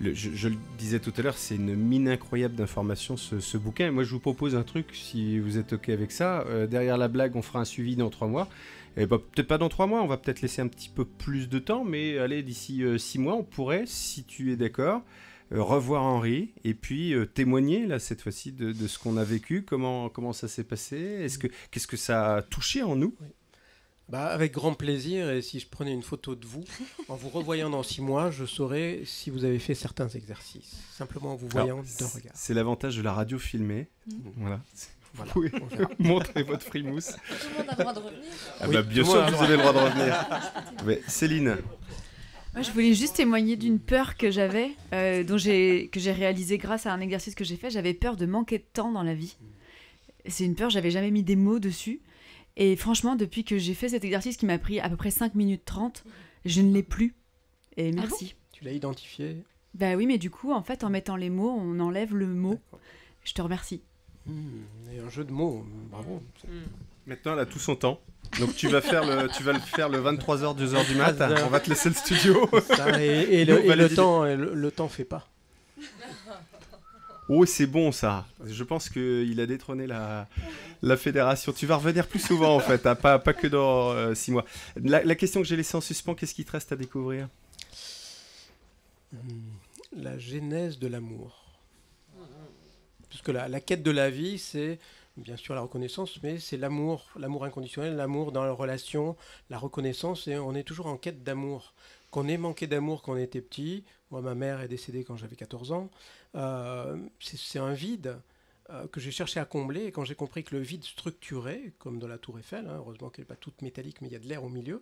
je le disais tout à l'heure, c'est une mine incroyable d'informations ce bouquin. Et moi, je vous propose un truc, si vous êtes OK avec ça. Derrière la blague, on fera un suivi dans 3 mois. Et bah, peut-être pas dans 3 mois, on va peut-être laisser un petit peu plus de temps, mais allez, d'ici 6 mois, on pourrait, si tu es d'accord, revoir Henri et puis témoigner là cette fois-ci de ce qu'on a vécu, comment ça s'est passé, qu'est-ce que ça a touché en nous. Oui. Bah, avec grand plaisir, et si je prenais une photo de vous, en vous revoyant dans 6 mois, je saurais si vous avez fait certains exercices, simplement en vous voyant d'un regard. C'est l'avantage de la radio filmée. Voilà. Vous pouvez montrer votre frimousse. Tout le monde a le droit de revenir. Ah oui, bah, bien sûr que vous avez le droit de revenir. Mais, Céline. Moi, je voulais juste témoigner d'une peur que j'avais, que j'ai réalisée grâce à un exercice que j'ai fait. J'avais peur de manquer de temps dans la vie. C'est une peur, j'avais jamais mis des mots dessus. Et franchement, depuis que j'ai fait cet exercice qui m'a pris à peu près 5 minutes 30, je ne l'ai plus. Et merci. Tu l'as identifié? Bah oui, mais du coup, en fait, en mettant les mots, on enlève le mot. Je te remercie. Et un jeu de mots, bravo. Maintenant, elle a tout son temps. Donc tu vas le faire le 23h, 2h du mat. On va te laisser le studio. Le temps fait pas. Oh, c'est bon ça. Je pense qu'il a détrôné la fédération. Tu vas revenir plus souvent en fait, hein, pas que dans 6 mois. La question que j'ai laissée en suspens, qu'est-ce qui te reste à découvrir? La genèse de l'amour. Parce que la quête de la vie, c'est bien sûr la reconnaissance, mais c'est l'amour inconditionnel, l'amour dans la relation, la reconnaissance, et on est toujours en quête d'amour. Qu'on ait manqué d'amour quand on était petit, moi ma mère est décédée quand j'avais 14 ans, c'est un vide que j'ai cherché à combler, et quand j'ai compris que le vide structuré, comme dans la tour Eiffel, hein, heureusement qu'elle n'est pas toute métallique mais il y a de l'air au milieu,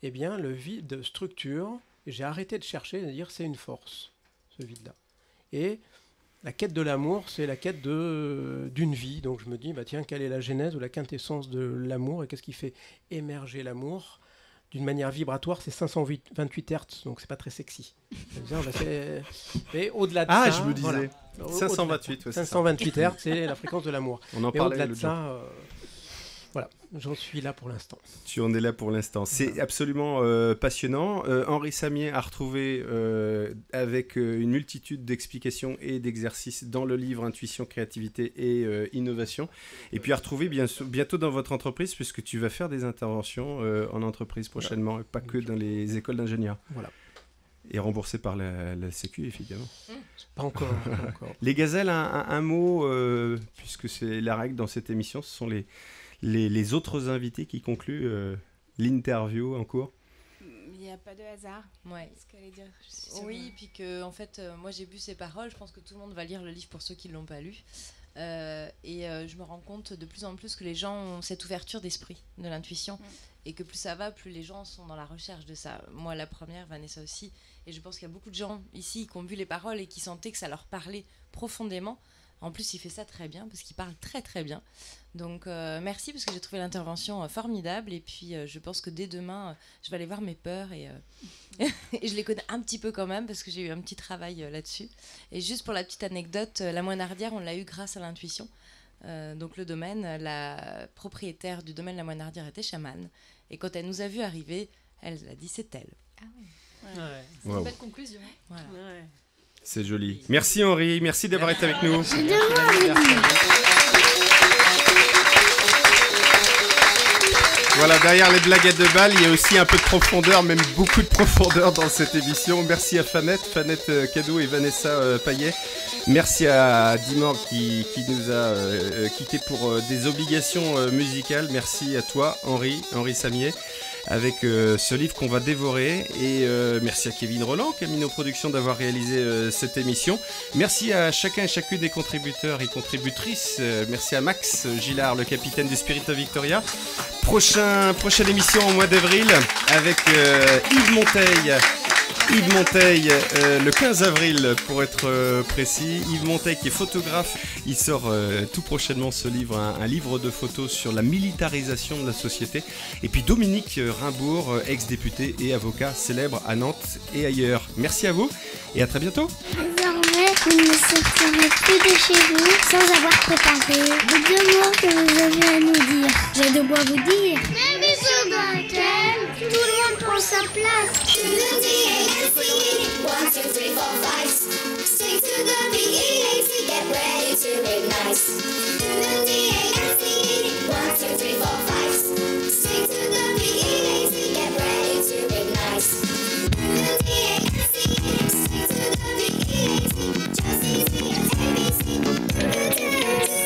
eh bien le vide structure, et j'ai arrêté de chercher, de dire c'est une force, ce vide-là. Et la quête de l'amour, c'est la quête d'une vie. Donc je me dis, bah tiens, quelle est la genèse ou la quintessence de l'amour, et qu'est-ce qui fait émerger l'amour d'une manière vibratoire? C'est 528 Hz, donc c'est pas très sexy. Et au-delà de ça... Ah, je me disais. Voilà. 528, ouais, 528 Hz, c'est la fréquence de l'amour. On en parlait au-delà de ça, voilà, j'en suis là pour l'instant. Tu en es là pour l'instant. C'est absolument passionnant. Henri Samier a retrouvé avec une multitude d'explications et d'exercices dans le livre Intuition, Créativité et Innovation. Et puis à retrouver bientôt dans votre entreprise, puisque tu vas faire des interventions en entreprise prochainement, voilà. Pas que dans les écoles d'ingénieurs. Voilà. Et remboursé par la Sécu, évidemment. Pas encore. Les gazelles, un mot, puisque c'est la règle dans cette émission, ce sont les autres invités qui concluent l'interview en cours. Il n'y a pas de hasard. Ouais. Ce qu'elle allait dire. Oui, puis que en fait, moi j'ai bu ces paroles. Je pense que tout le monde va lire le livre pour ceux qui ne l'ont pas lu. Je me rends compte de plus en plus que les gens ont cette ouverture d'esprit, de l'intuition. Et que plus ça va, plus les gens sont dans la recherche de ça. Moi, la première, Vanessa aussi. Et je pense qu'il y a beaucoup de gens ici qui ont vu les paroles et qui sentaient que ça leur parlait profondément. En plus, il fait ça très bien, parce qu'il parle très très bien. Donc merci, parce que j'ai trouvé l'intervention formidable. Et puis je pense que dès demain, je vais aller voir mes peurs. Et je les connais un petit peu quand même, parce que j'ai eu un petit travail là-dessus. Et juste pour la petite anecdote, la Moinardière, on l'a eu grâce à l'intuition. Donc le domaine, la propriétaire du domaine La Moinardière était chamane. Et quand elle nous a vus arriver, elle a dit c'est elle. Ah oui. Ouais. C'est une belle conclusion. Voilà. Ouais. C'est joli. Merci Henri, merci d'avoir été avec nous. Voilà, derrière les blaguettes de balle, il y a aussi un peu de profondeur, même beaucoup de profondeur dans cette émission. Merci à Fanette Cadou et Vanessa Payet. Merci à Dimor qui nous a quittés pour des obligations musicales. Merci à toi, Henri Samier, avec ce livre qu'on va dévorer. Et merci à Kevin Roland, Camino Productions, d'avoir réalisé cette émission. Merci à chacun et chacune des contributeurs et contributrices. Merci à Max Gillard, le capitaine du Spirit of Victoria. Prochaine émission au mois d'avril avec Yves Monteil, le 15 avril pour être précis. Yves Monteil qui est photographe. Il sort tout prochainement ce livre, un livre de photos sur la militarisation de la société. Et puis Dominique Rimbourg, ex-député et avocat célèbre à Nantes et ailleurs. Merci à vous et à très bientôt. Désormais, vous ne sortirez plus de chez vous sans avoir préparé les 2 mots que vous avez à nous dire. J'ai de quoi vous dire. Mais bisous dans lequel tout le monde prend sa place. To the D-A-N-C-E, 1, 2, 3, 4, 5. Stick to the B-E-A-T, get ready to ignite. To the D-A-N-C-E, 1, 2, 3, 4, 5. Stick to the B-E-A-T, get ready to ignite. To the D-A-N-C-E, stick to the B-E-A-T, just easy as ABC. To the dance,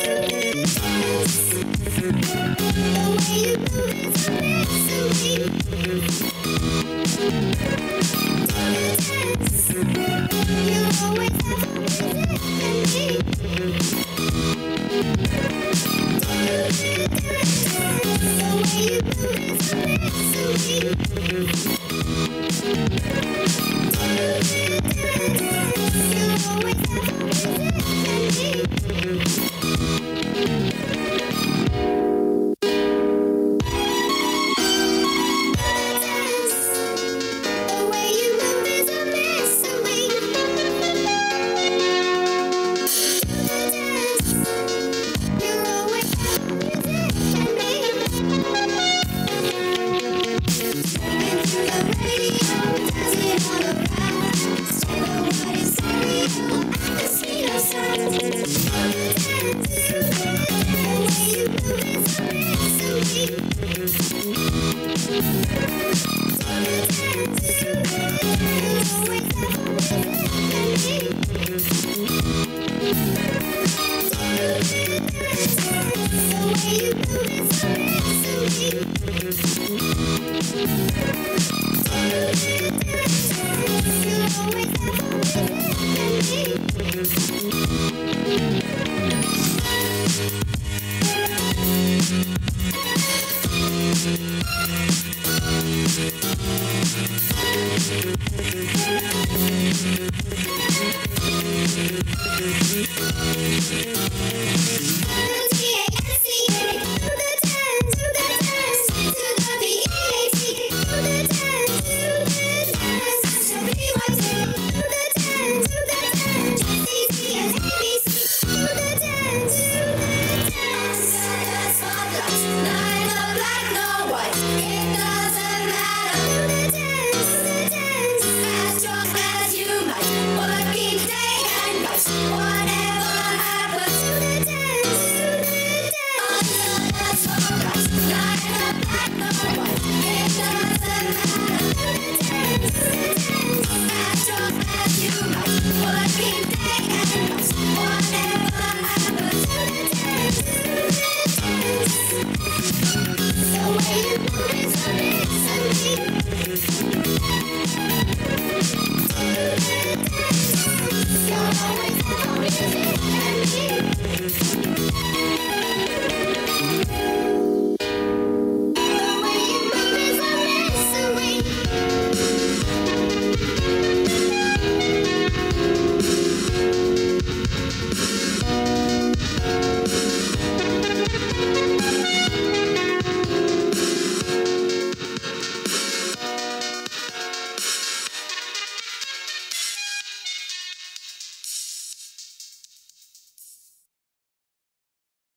the way you move is amazing. You always have a reason to